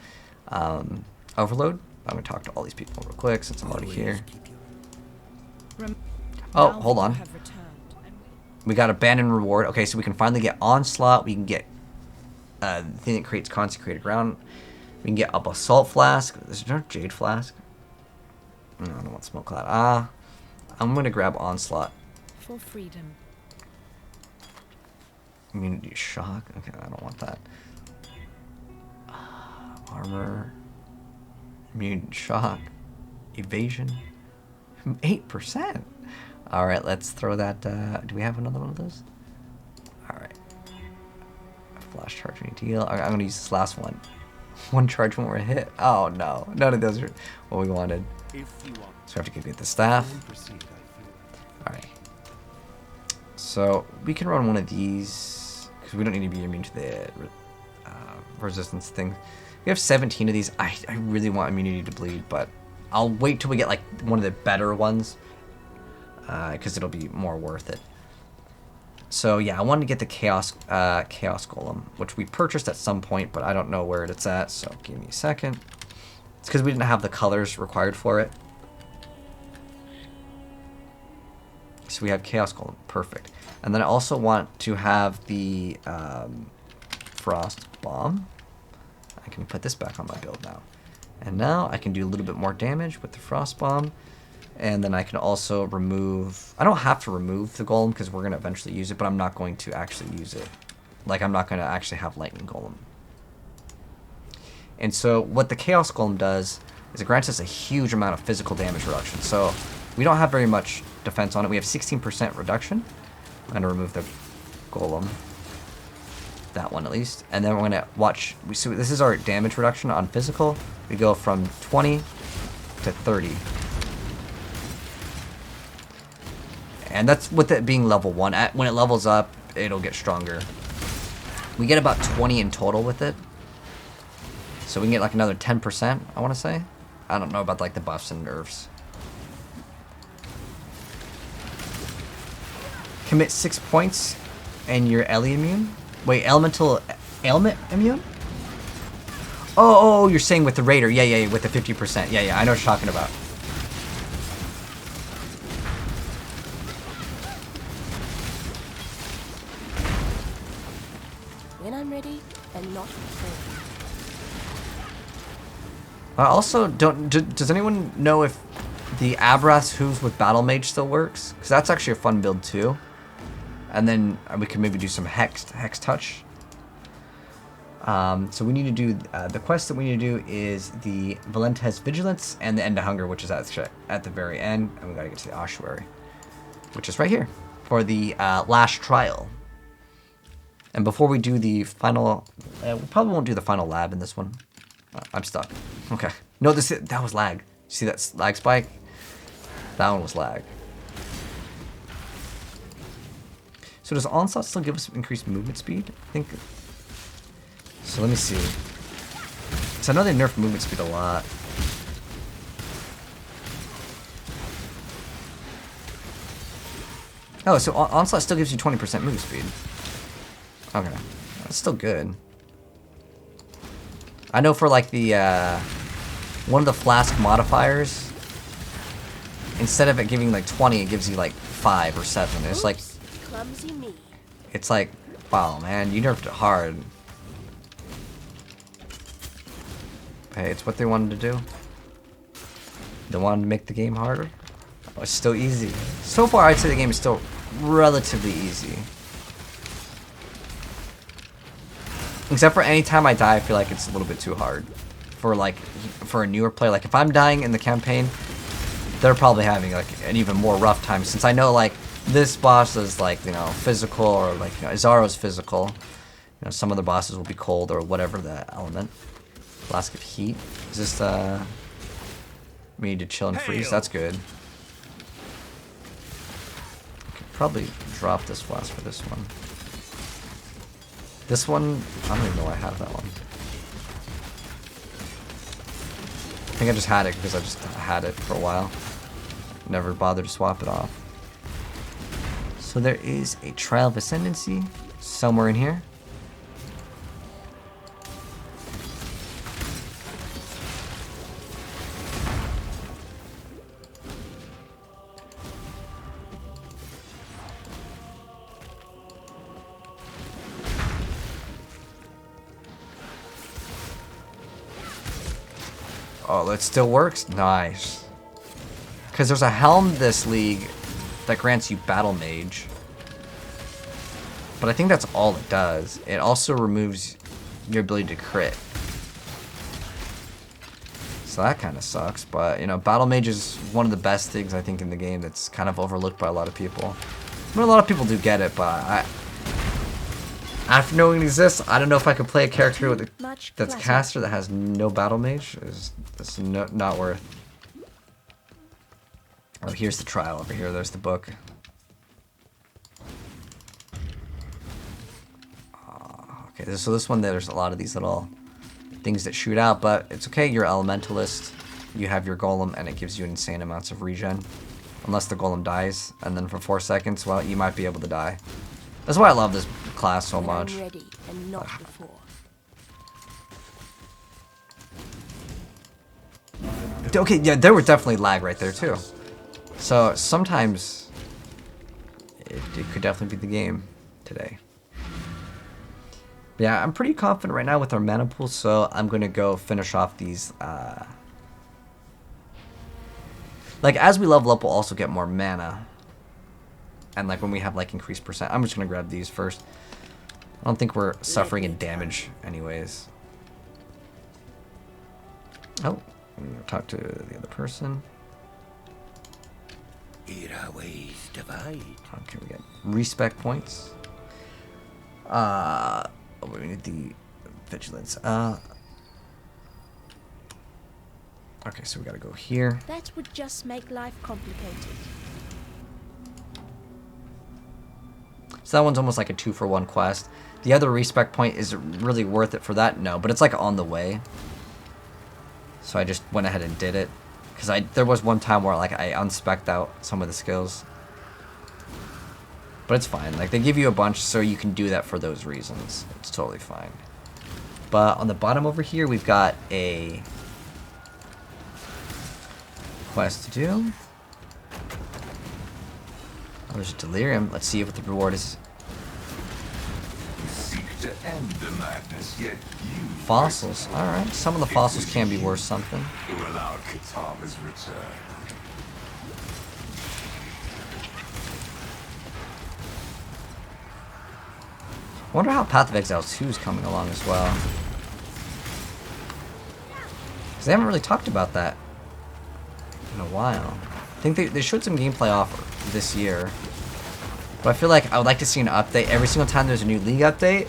[SPEAKER 1] Overload. I'm going to talk to all these people real quick since I'm already here. Oh, hold on. We got Abandon Reward. Okay, so we can finally get Onslaught. We can get the thing that creates Consecrated Ground. We can get up Assault Flask. Is there no Jade Flask? No, I don't want Smoke Cloud. I'm going to grab Onslaught.
[SPEAKER 2] For freedom.
[SPEAKER 1] Immunity Shock. Okay, I don't want that. Armor. Immune Shock. Evasion. 8%. Alright, let's throw that. Do we have another one of those? Alright. Flash charge we need to heal. I'm going to use this last one. One charge when we're hit. Oh no. None of those are what we wanted. So we have to get the staff. Alright. So we can run one of these. Because we don't need to be immune to the resistance thing. We have 17 of these. I really want immunity to bleed, but I'll wait till we get like one of the better ones. Because it'll be more worth it. So yeah, I wanted to get the Chaos Golem, which we purchased at some point, but I don't know where it's at, so give me a second. It's because we didn't have the colors required for it. So we have Chaos Golem, perfect. And then I also want to have the Frost Bomb. I can put this back on my build now. And now I can do a little bit more damage with the Frost Bomb. And then I can also remove... I don't have to remove the Golem because we're going to eventually use it, but I'm not going to actually use it. Like, I'm not going to actually have Lightning Golem. And so what the Chaos Golem does is it grants us a huge amount of physical damage reduction. So we don't have very much defense on it. We have 16% reduction. I'm going to remove the Golem. That one at least. And then we're going to watch... So this is our damage reduction on physical. We go from 20 to 30. And that's with it being level 1. When it levels up, it'll get stronger. We get about 20 in total with it. So we can get like another 10%, I want to say. I don't know about like the buffs and nerfs. Commit 6 points and you're Ellie immune? Wait, Elemental Ailment immune? Oh, you're saying with the Raider. Yeah, with the 50%. Yeah, I know what you're talking about.
[SPEAKER 2] When I'm ready and not before.
[SPEAKER 1] I also don't... Does anyone know if the Abrath's Hooves with Battle Mage still works? Because that's actually a fun build too. And then we could maybe do some Hex Touch. So we need to do... the quest that we need to do is the Vilenta's Vigilance and the End of Hunger, which is at the very end. And we gotta get to the Ossuary, which is right here for the last trial. And before we do the final... we probably won't do the final lab in this one. I'm stuck. Okay. No, that was lag. See that lag spike? That one was lag. So does Onslaught still give us increased movement speed? I think... So let me see. So I know they nerfed movement speed a lot. Oh, so Onslaught still gives you 20% movement speed. Okay. That's still good. I know for like the one of the flask modifiers, instead of it giving like 20, it gives you like 5 or 7. It's like,
[SPEAKER 2] Clumsy me.
[SPEAKER 1] it's like, wow, man, you nerfed it hard. Hey, it's what they wanted to do. They wanted to make the game harder. Oh, it's still easy. So far, I'd say the game is still relatively easy. Except for any time I die, I feel like it's a little bit too hard. For like, for a newer player. Like, if I'm dying in the campaign, they're probably having like an even more rough time. Since I know like, this boss is like, you know, physical, or like, you know, Izaro's physical. You know, some other bosses will be cold, or whatever the element. Flask of heat. Is this, we need to chill and freeze? That's good. Could probably drop this flask for this one. This one, I don't even know why I have that one. I think I just had it because I just had it for a while. Never bothered to swap it off. So there is a Trial of Ascendancy somewhere in here. Oh, it still works? Nice. Because there's a helm this league that grants you Battle Mage. But I think that's all it does. It also removes your ability to crit. So that kind of sucks. But, you know, Battle Mage is one of the best things, I think, in the game that's kind of overlooked by a lot of people. I mean, a lot of people do get it, but after knowing it exists, I don't know if I could play a character with that's caster that has no Battle Mage. It's not worth. Oh, here's the trial over here. There's the book. Okay, so this one, there's a lot of these little things that shoot out, but it's okay. You're Elementalist. You have your Golem, and it gives you insane amounts of regen. Unless the Golem dies, and then for 4 seconds, well, you might be able to die. That's why I love this class so much.
[SPEAKER 2] I'm ready and not before.
[SPEAKER 1] Okay, yeah, there were definitely lag right there too. So sometimes it could definitely be the game today. Yeah, I'm pretty confident right now with our mana pool, so I'm gonna go finish off these. Like as we level up, we'll also get more mana. And like when we have like increased percent, I'm just gonna grab these first. I don't think we're suffering in damage anyways. Oh, I'm gonna talk to the other person.
[SPEAKER 6] Here our ways divide.
[SPEAKER 1] Okay, we get respec points. We need the vigilance. Okay, so we gotta go here.
[SPEAKER 2] That would just make life complicated.
[SPEAKER 1] So that one's almost like a 2-for-1 quest. The other respec point, is really worth it for that? No, but it's like on the way. So I just went ahead and did it. Because there was one time where like I unspec'd out some of the skills. But it's fine. Like they give you a bunch so you can do that for those reasons. It's totally fine. But on the bottom over here we've got a quest to do. Oh, there's a delirium. Let's see what the reward is.
[SPEAKER 4] You seek to end the madness, yet you
[SPEAKER 1] Fossils. Alright. Some of the fossils can be worth something.
[SPEAKER 4] who allowed Kitama's return.
[SPEAKER 1] I wonder how Path of Exile 2 is coming along as well. Because they haven't really talked about that in a while. I think they showed some gameplay off this year. But I feel like I would like to see an update. Every single time there's a new league update,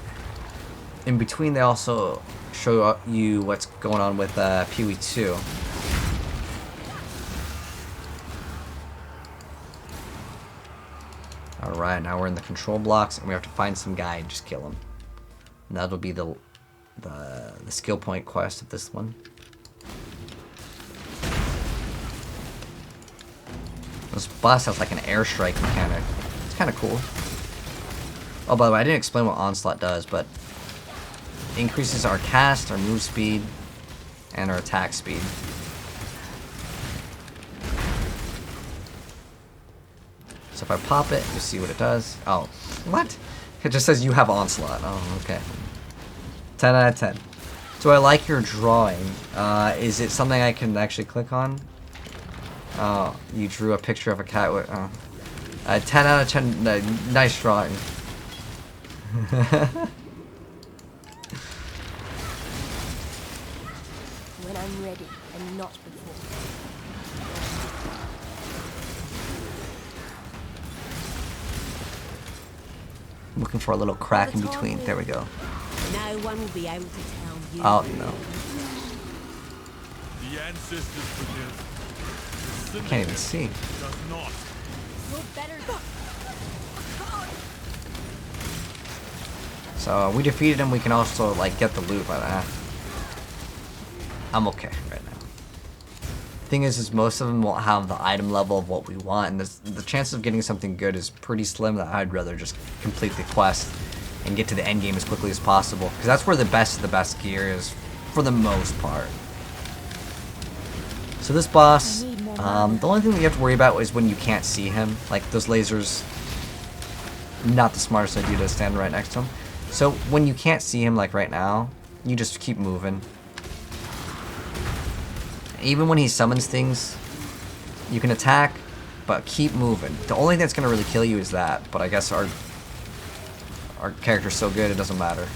[SPEAKER 1] in between they also show you what's going on with PoE 2. Alright, now we're in the control blocks, and we have to find some guy and just kill him. And that'll be the skill point quest of this one. This boss has like an airstrike mechanic. It's kind of cool. Oh, by the way, I didn't explain what Onslaught does, but increases our cast, our move speed, and our attack speed. So if I pop it, you see what it does. Oh, what? It just says you have Onslaught. Oh, okay. 10 out of 10. So I like your drawing. Is it something I can actually click on? Oh, you drew a picture of a cat with... 10 out of 10. Nice drawing.
[SPEAKER 2] When I'm ready and not before.
[SPEAKER 1] I'm looking for a little crack in between. There we go.
[SPEAKER 6] No one will be able to tell you.
[SPEAKER 1] Oh, no.
[SPEAKER 5] The ancestors forgive.
[SPEAKER 1] Can't even see.
[SPEAKER 5] Does not.
[SPEAKER 2] You're better.
[SPEAKER 1] So we defeated him. We can also like get the loot by that. I'm okay right now. Thing is most of them won't have the item level of what we want, and the chances of getting something good is pretty slim. That I'd rather just complete the quest and get to the end game as quickly as possible, because that's where the best of the best gear is for the most part. So this boss, the only thing we have to worry about is when you can't see him. Like those lasers, not the smartest idea to stand right next to him. So when you can't see him, like right now, you just keep moving. Even when he summons things, you can attack, but keep moving. The only thing that's gonna really kill you is that, but I guess our character's so good it doesn't matter.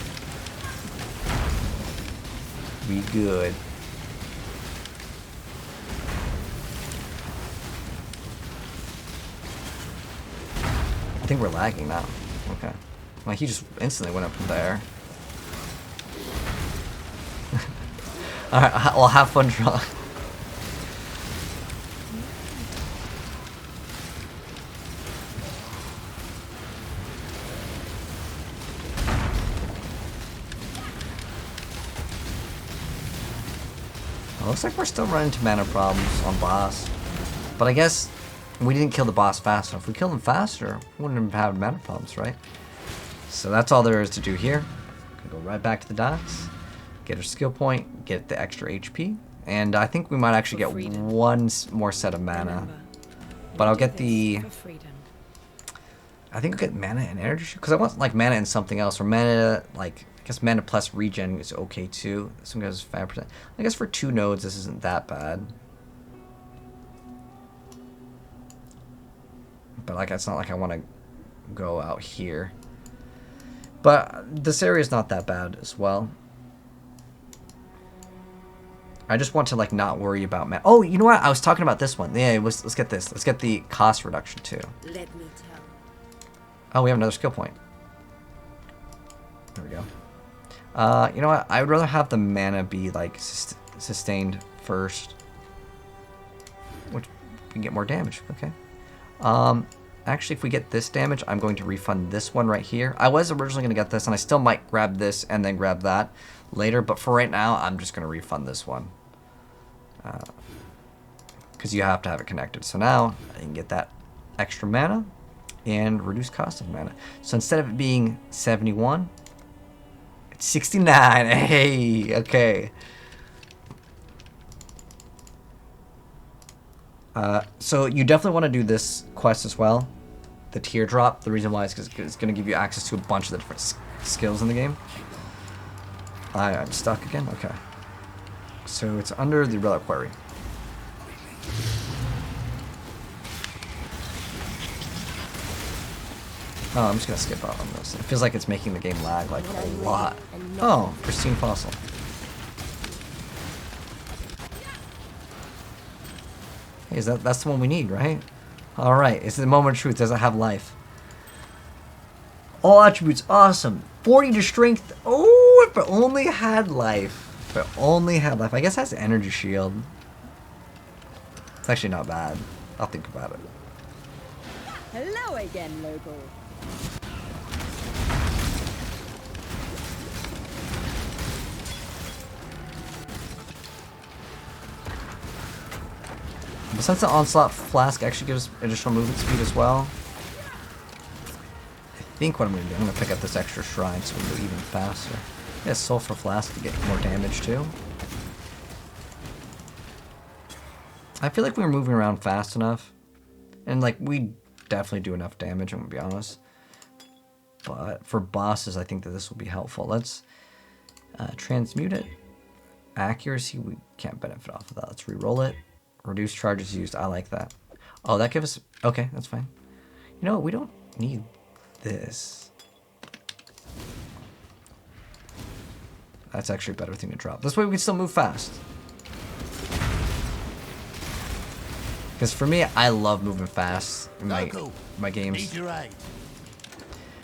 [SPEAKER 1] We good. I think we're lagging now. Okay. Well, he just instantly went up from there. Alright, well, have fun drawing. Looks like we're still running into mana problems on boss. But I guess we didn't kill the boss fast enough. If we killed him faster, we wouldn't have had mana problems, right? So that's all there is to do here. Gonna go right back to the docks, get our skill point, get the extra HP, and I think we might actually get one more set of mana. But I'll get the... I think I'll get mana and energy, because I want like mana and something else, or mana, like, I guess mana plus regen is okay too. This one goes 5%. I guess for 2 nodes this isn't that bad. But like, it's not like I want to go out here. But this area is not that bad as well. I just want to like not worry about mana. Oh, you know what? I was talking about this one. Yeah, let's get this. Let's get the cost reduction too.
[SPEAKER 6] Let me tell.
[SPEAKER 1] Oh, we have another skill point. There we go. You know what? I would rather have the mana be like sustained first, which we can get more damage. Okay. Actually, if we get this damage, I'm going to refund this one right here. I was originally going to get this, and I still might grab this and then grab that later. But for right now, I'm just going to refund this one, because you have to have it connected. So now I can get that extra mana and reduce cost of mana. So instead of it being 71. 69. Hey, okay. So you definitely want to do this quest as well. The teardrop. The reason why is because it's going to give you access to a bunch of the different skills in the game. I'm stuck again? Okay. So it's under the reliquary. Oh, I'm just gonna skip out on this. It feels like it's making the game lag like a lot. Oh, pristine fossil. Hey, that's the one we need, right? Alright, it's the moment of truth. Does it have life? All attributes, awesome. 40 to strength. Oh, if it only had life. If it only had life. I guess it has energy shield. It's actually not bad. I'll think about it.
[SPEAKER 2] Hello again, local.
[SPEAKER 1] But since the Onslaught Flask actually gives additional movement speed as well, I think what I'm going to do, I'm going to pick up this extra shrine so we can go even faster. Yeah, sulfur flask to get more damage too. I feel like we were moving around fast enough. And like we definitely do enough damage, I'm gonna be honest. But for bosses, I think that this will be helpful. Let's transmute it. Accuracy, we can't benefit off of that. Let's re-roll it. Reduce charges used, I like that. Oh, that gives us, okay, that's fine. You know what, we don't need this. That's actually a better thing to drop. This way we can still move fast. Because for me, I love moving fast in my games.
[SPEAKER 3] Need your aid.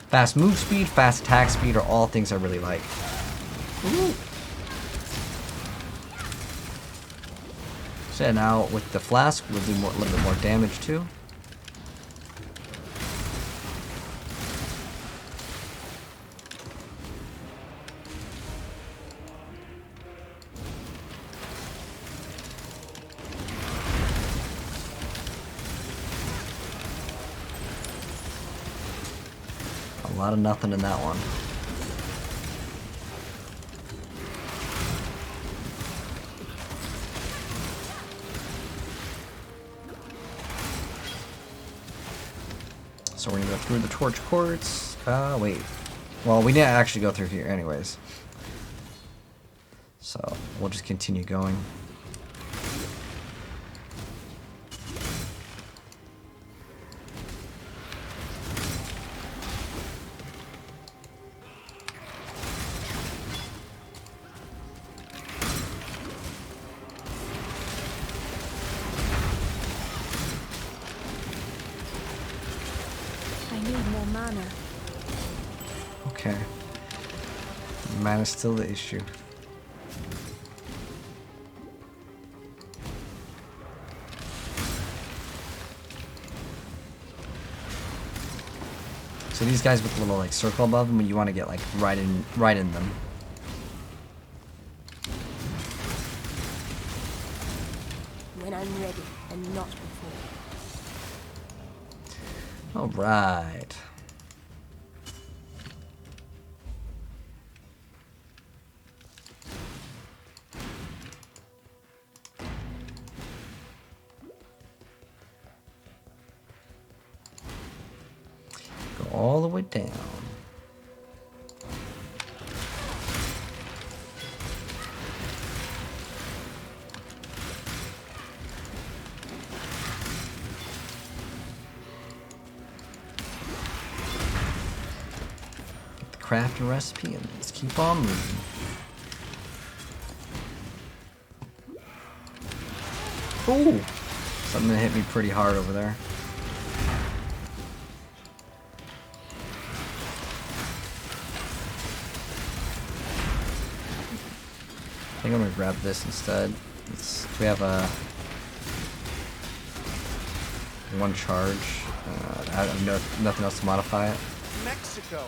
[SPEAKER 1] Fast move speed, fast attack speed are all things I really like. Ooh. So now with the flask, we'll do a little bit more damage too. A lot of nothing in that one. So we're gonna go through the torch courts. Wait. Well, we didn't actually go through here anyways. So we'll just continue going.
[SPEAKER 2] I need more mana.
[SPEAKER 1] Okay. Mana's still the issue. So these guys with the little like circle above them, you want to get like right in them.
[SPEAKER 2] When I'm ready and not before.
[SPEAKER 1] All right. Go all the way down. Crafting recipe and let's keep on moving. Ooh! Something hit me pretty hard over there. I think I'm gonna grab this instead. We have a one charge. I have nothing else to modify it.
[SPEAKER 3] Mexico.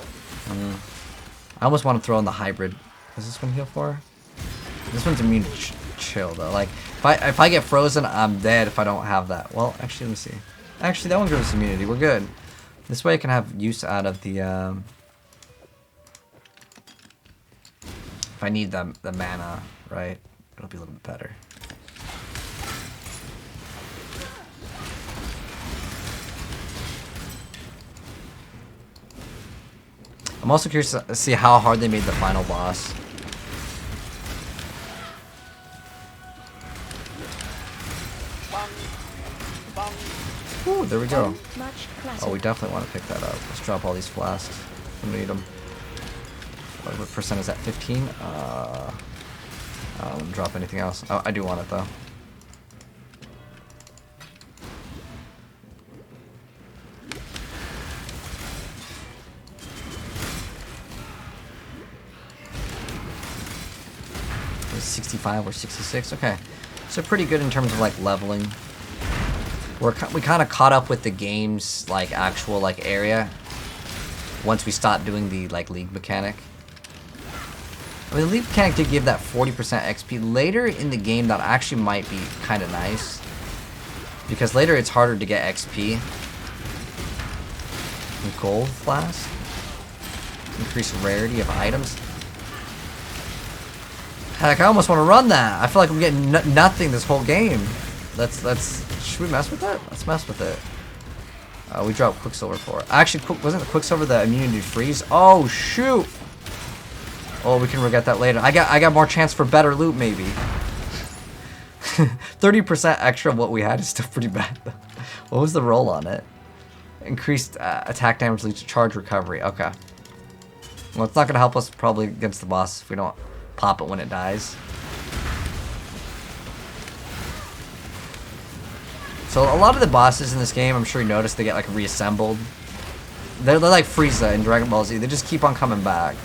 [SPEAKER 1] I almost want to throw in the hybrid. Is this one heal for? This one's immune to chill though. Like if I get frozen, I'm dead if I don't have that. Well, actually, let me see. Actually, that one gives us immunity. We're good. This way I can have use out of the. If I need the mana, right? It'll be a little bit better. I'm also curious to see how hard they made the final boss. Ooh, there we go. Oh, we definitely want to pick that up. Let's drop all these flasks. We need them. What percent is that? 15? I don't want to drop anything else. Oh, I do want it though. It's 65 or 66. Okay, so pretty good in terms of like leveling. We kind of caught up with the game's like actual like area once we stopped doing the like league mechanic. I mean, the league mechanic did give that 40% XP. Later in the game, that actually might be kind of nice. Because later it's harder to get XP. Gold flask. Increase rarity of items. Heck, I almost want to run that. I feel like I'm getting nothing this whole game. Let's. Should we mess with it? Let's mess with it. We dropped Quicksilver for it. Actually, wasn't the Quicksilver the immunity freeze? Oh shoot! Oh, we can regret that later. I got more chance for better loot maybe. 30% extra of what we had is still pretty bad though. What was the roll on it? Increased attack damage leads to charge recovery. Okay. Well, it's not gonna help us probably against the boss if we don't pop it when it dies. So a lot of the bosses in this game, I'm sure you noticed, they get like reassembled. They're like Frieza in Dragon Ball Z. They just keep on coming back.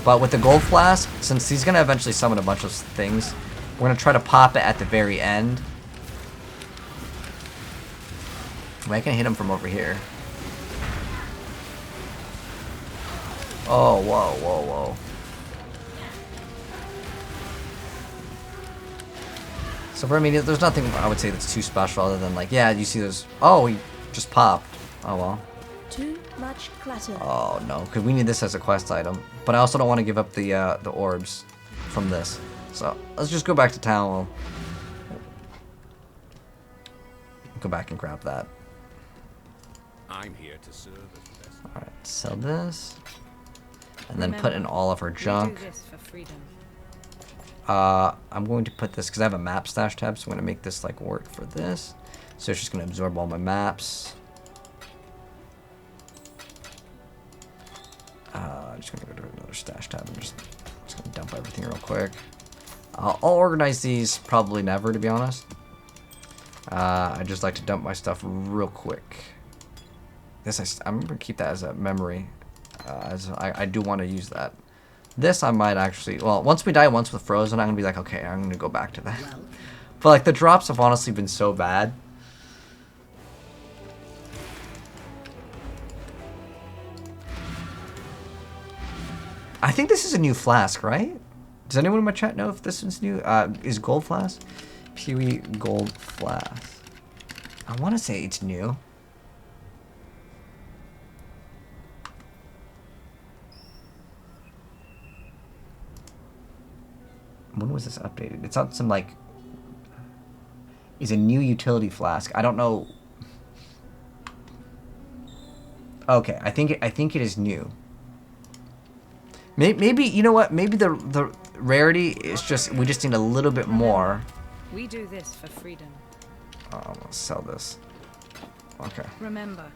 [SPEAKER 1] But with the gold flask, since he's gonna eventually summon a bunch of things, we're gonna try to pop it at the very end. I can hit him from over here. Oh, whoa, whoa, whoa. So for me, there's nothing I would say that's too special other than like, yeah, you see those. Oh, he just popped. Oh well.
[SPEAKER 2] Too much clutter.
[SPEAKER 1] Oh no, because we need this as a quest item. But I also don't want to give up the orbs from this. So let's just go back to town. We'll go back and grab that.
[SPEAKER 7] I'm here to serve as best.
[SPEAKER 1] All right, sell this, and then put in all of our junk.
[SPEAKER 6] We do this for freedom.
[SPEAKER 1] I'm going to put this because I have a map stash tab, so I'm going to make this like work for this. So it's just going to absorb all my maps. I'm just going to go to another stash tab and just going to dump everything real quick. I'll organize these probably never, to be honest. I just like to dump my stuff real quick. I'm going to keep that as a memory, as I do want to use that. This I might actually, well, once we die once with Frozen, I'm going to be like, okay, I'm going to go back to that. But like the drops have honestly been so bad. I think this is a new flask, right? Does anyone in my chat know if this is new? Is gold flask? PoE gold flask. I want to say it's new. When was this updated? It's on some like is a new utility flask. I don't know. Okay, I think it is new. Maybe you know what? Maybe the rarity is just we just need a little bit more.
[SPEAKER 6] We do this for freedom.
[SPEAKER 1] I'm gonna sell this. Okay.
[SPEAKER 6] Remember.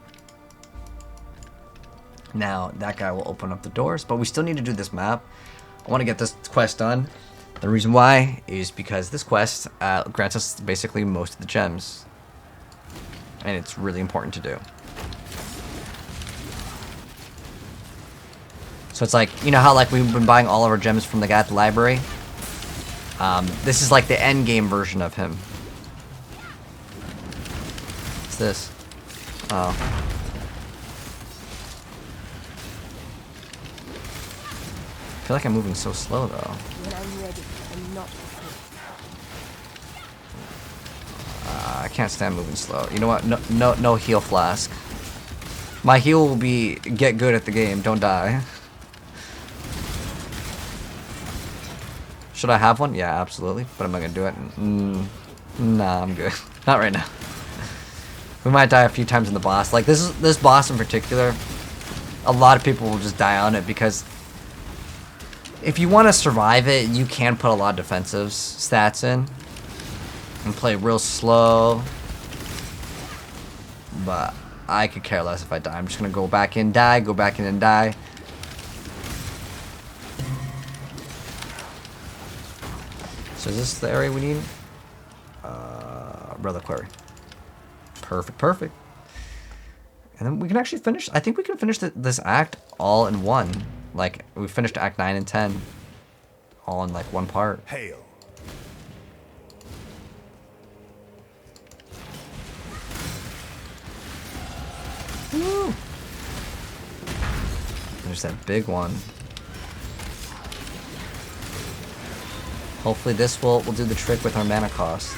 [SPEAKER 1] Now that guy will open up the doors, but we still need to do this map. I want to get this quest done. The reason why is because this quest grants us basically most of the gems. And it's really important to do. So it's like, you know how like we've been buying all of our gems from the guy at the library? This is like the end game version of him. What's this? Oh. I feel like I'm moving so slow though.
[SPEAKER 2] When I'm ready and not before.
[SPEAKER 1] I can't stand moving slow. You know what? No heal flask. My heal will be get good at the game, don't die. Should I have one? Yeah, absolutely. But am I gonna do it? Nah, I'm good. Not right now. We might die a few times in the boss. Like this boss in particular, a lot of people will just die on it because if you want to survive it, you can put a lot of defensive stats in and play real slow. But I could care less if I die. I'm just gonna go back in, die, go back in and die. So is this the area we need? Relic Quarry. Perfect, perfect. And then we can actually finish. I think we can finish this act all in one. Like we finished Act 9 and 10, all in like one part.
[SPEAKER 7] Hail.
[SPEAKER 1] Woo. There's that big one. Hopefully this will do the trick with our mana cost.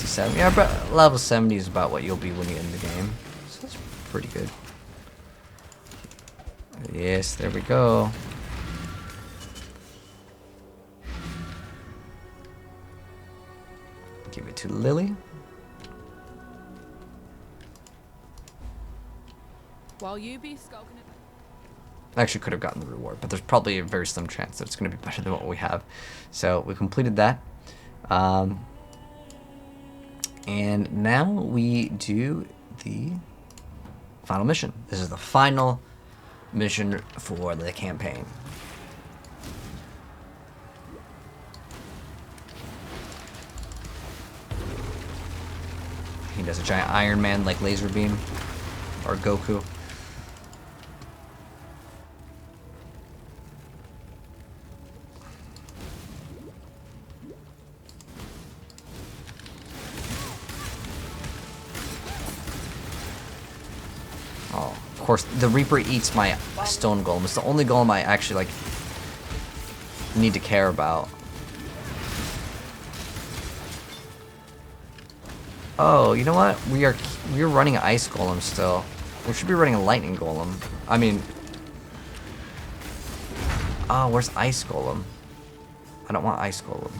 [SPEAKER 1] 67. Yeah, but level 70 is about what you'll be when you end the game. So that's pretty good. Yes, there we go. Give it to Lily.
[SPEAKER 6] While you be skulking it.
[SPEAKER 1] I actually could have gotten the reward, but there's probably a very slim chance that it's going to be better than what we have. So we completed that. And now we do the final mission. This is the final mission for the campaign. He does a giant Iron Man like laser beam, or Goku. Oh, of course, the Reaper eats my stone golem. It's the only golem I actually like need to care about. Oh, you know what? We're running ice golem still. We should be running a lightning golem. I mean, oh, where's ice golem? I don't want ice golem.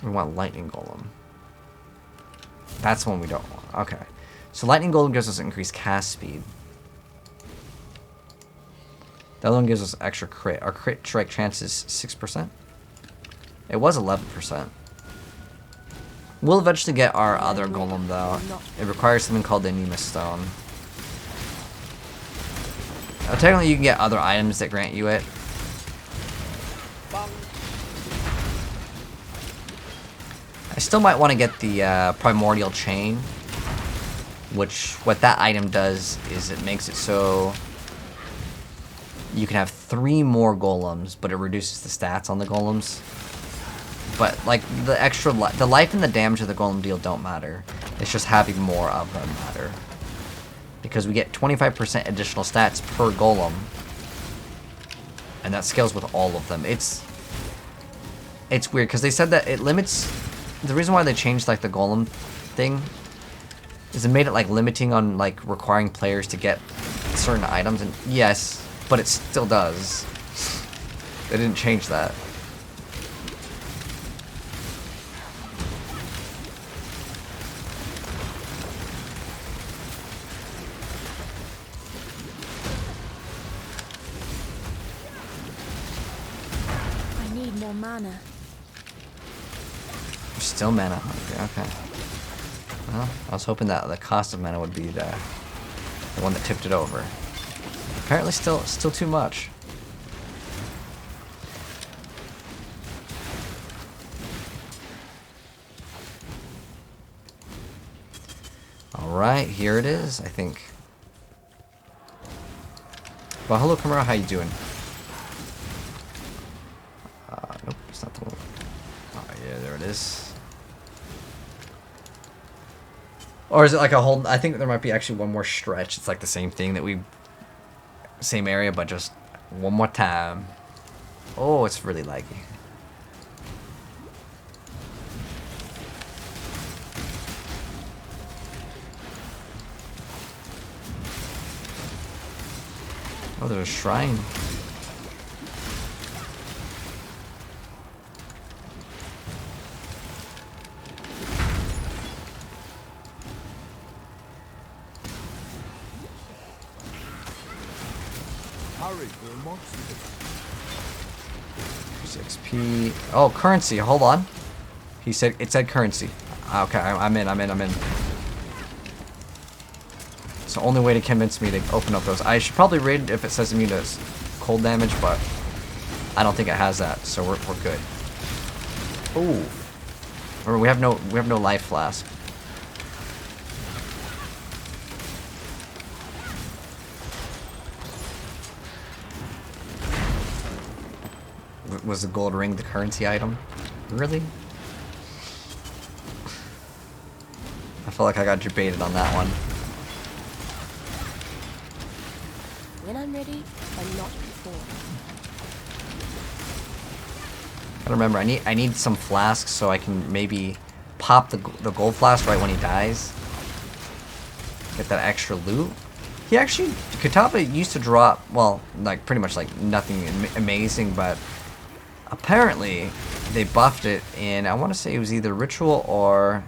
[SPEAKER 1] We want lightning golem. That's one we don't want. Okay. So lightning golem gives us increased cast speed. The other one gives us extra crit. Our crit strike chance is 6%. It was 11%. We'll eventually get our other golem though. It requires something called the Anima Stone. Technically you can get other items that grant you it. I still might want to get the Primordial Chain, which what that item does is it makes it so you can have 3 more golems, but it reduces the stats on the golems. But like the extra, the life and the damage of the golem deal don't matter. It's just having more of them matter. Because we get 25% additional stats per golem, and that scales with all of them. It's weird because they said that it limits. The reason why they changed like the golem thing is it made it like limiting on like requiring players to get certain items, and yes. But it still does. They didn't change that.
[SPEAKER 2] I need more mana.
[SPEAKER 1] You're still mana hungry, okay. Well, I was hoping that the cost of mana would be the one that tipped it over. Apparently still too much. Alright, here it is, I think. Well, hello Kamara, how you doing? Nope, it's not the one. Oh yeah, there it is. Or is it like a whole, I think there might be actually one more stretch. It's like the same thing that we, same area, but just one more time. Oh, it's really laggy. Oh, there's a shrine. There's XP. Oh, currency. Hold on. He said it said currency. Okay, I'm in. It's the only way to convince me to open up those. I should probably read it if it says immune to cold damage, but I don't think it has that, so we're good. Ooh. Remember, we have no life flask. Was the gold ring the currency item? Really? I feel like I got debated on that one.
[SPEAKER 2] When I'm ready, and not before.
[SPEAKER 1] I remember, I need some flasks so I can maybe pop the gold flask right when he dies. Get that extra loot. He actually, Katapa used to drop, well, like pretty much like nothing amazing, but apparently they buffed it in, I want to say it was either Ritual or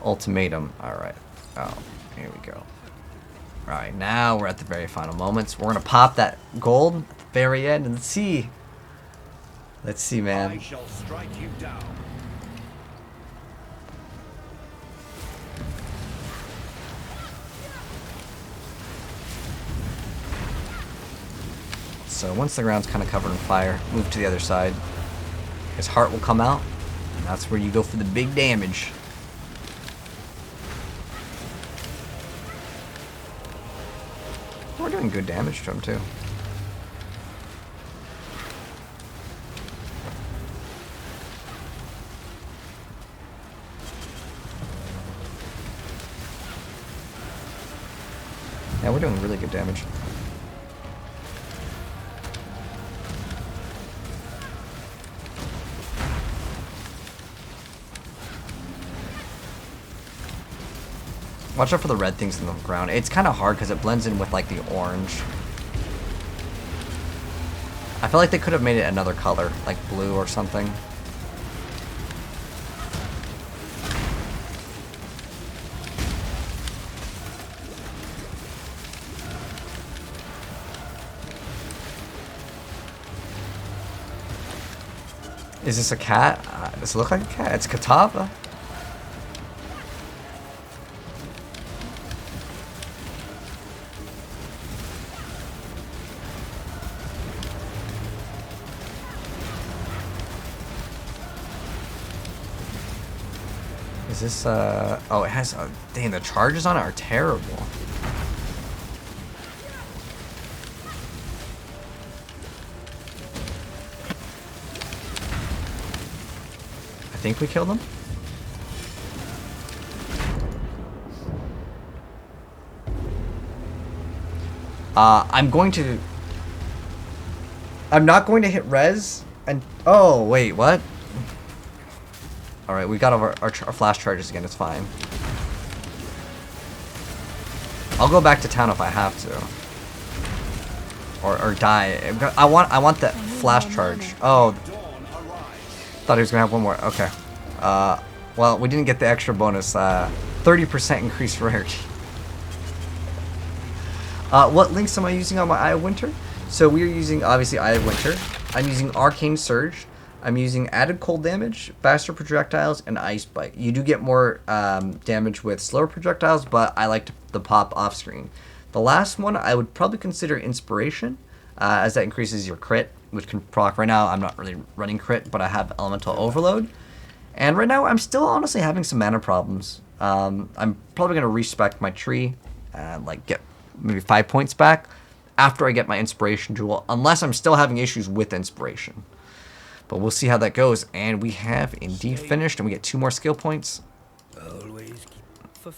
[SPEAKER 1] Ultimatum. Alright. Oh, here we go. Alright, now we're at the very final moments. We're going to pop that gold at the very end and let's see. Let's see, man.
[SPEAKER 3] I shall strike you down.
[SPEAKER 1] So once the ground's kind of covered in fire, move to the other side. His heart will come out, and that's where you go for the big damage. We're doing good damage to him too. Yeah, we're doing really good damage. Watch out for the red things in the ground. It's kind of hard because it blends in with like the orange. I feel like they could have made it another color, like blue or something. Is this a cat? Does it look like a cat? It's Katapa. Is this, oh, it has, dang, the charges on it are terrible. I think we killed him. I'm not going to hit res, and, oh, wait, what? Alright, we got our flash charges again, it's fine. I'll go back to town if I have to. Or die. I want that flash charge. Oh, thought he was gonna have one more. Okay. Well, we didn't get the extra bonus. 30% increased rarity. What links am I using on my Eye of Winter? So we are using, obviously, Eye of Winter. I'm using Arcane Surge. I'm using added cold damage, faster projectiles, and ice bite. You do get more damage with slower projectiles, but I like the pop off screen. The last one I would probably consider inspiration, as that increases your crit, which can proc. Right now I'm not really running crit, but I have elemental overload. And right now I'm still honestly having some mana problems. I'm probably going to respec my tree, like get maybe 5 points back after I get my inspiration jewel, unless I'm still having issues with inspiration. But we'll see how that goes. And we have indeed finished, and we get 2 more skill points.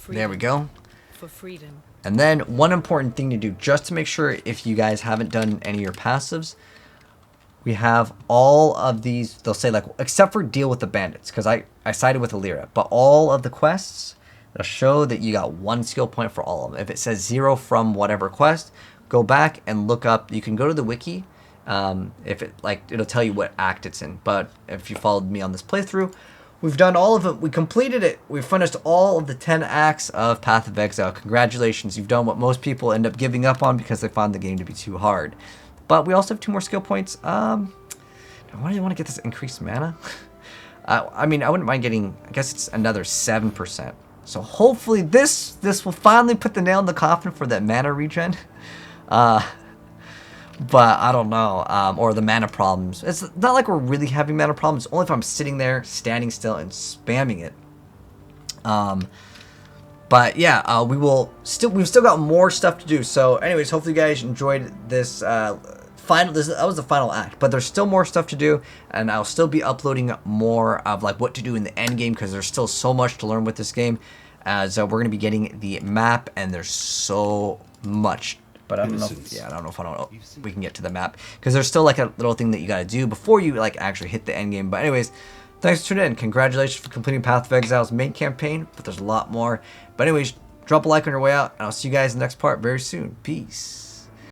[SPEAKER 1] There we go.
[SPEAKER 6] For freedom.
[SPEAKER 1] And then one important thing to do, just to make sure if you guys haven't done any of your passives, we have all of these, they'll say like, except for deal with the bandits, because I sided with Alira, but all of the quests, it'll show that you got 1 skill point for all of them. If it says 0 from whatever quest, go back and look up, you can go to the wiki. If it it'll tell you what act it's in. But if you followed me on this playthrough, we've done all of it. We completed it. We finished all of the 10 acts of Path of Exile. Congratulations. You've done what most people end up giving up on because they find the game to be too hard. But we also have 2 more skill points. Why do you want to get this increased mana? I mean, I wouldn't mind getting, I guess it's another 7%. So hopefully this will finally put the nail in the coffin for that mana regen. But I don't know, or the mana problems. It's not like we're really having mana problems, only if I'm sitting there, standing still, and spamming it. But yeah, we've still got more stuff to do. So anyways, hopefully you guys enjoyed this that was the final act, but there's still more stuff to do, and I'll still be uploading more of like what to do in the end game, because there's still so much to learn with this game, as we're going to be getting the map, and there's so much But I don't know. I don't know if we can get to the map because there's still like a little thing that you got to do before you like actually hit the end game. But anyways, thanks for tuning in. Congratulations for completing Path of Exile's main campaign. But there's a lot more. But anyways, drop a like on your way out, and I'll see you guys in the next part very soon. Peace.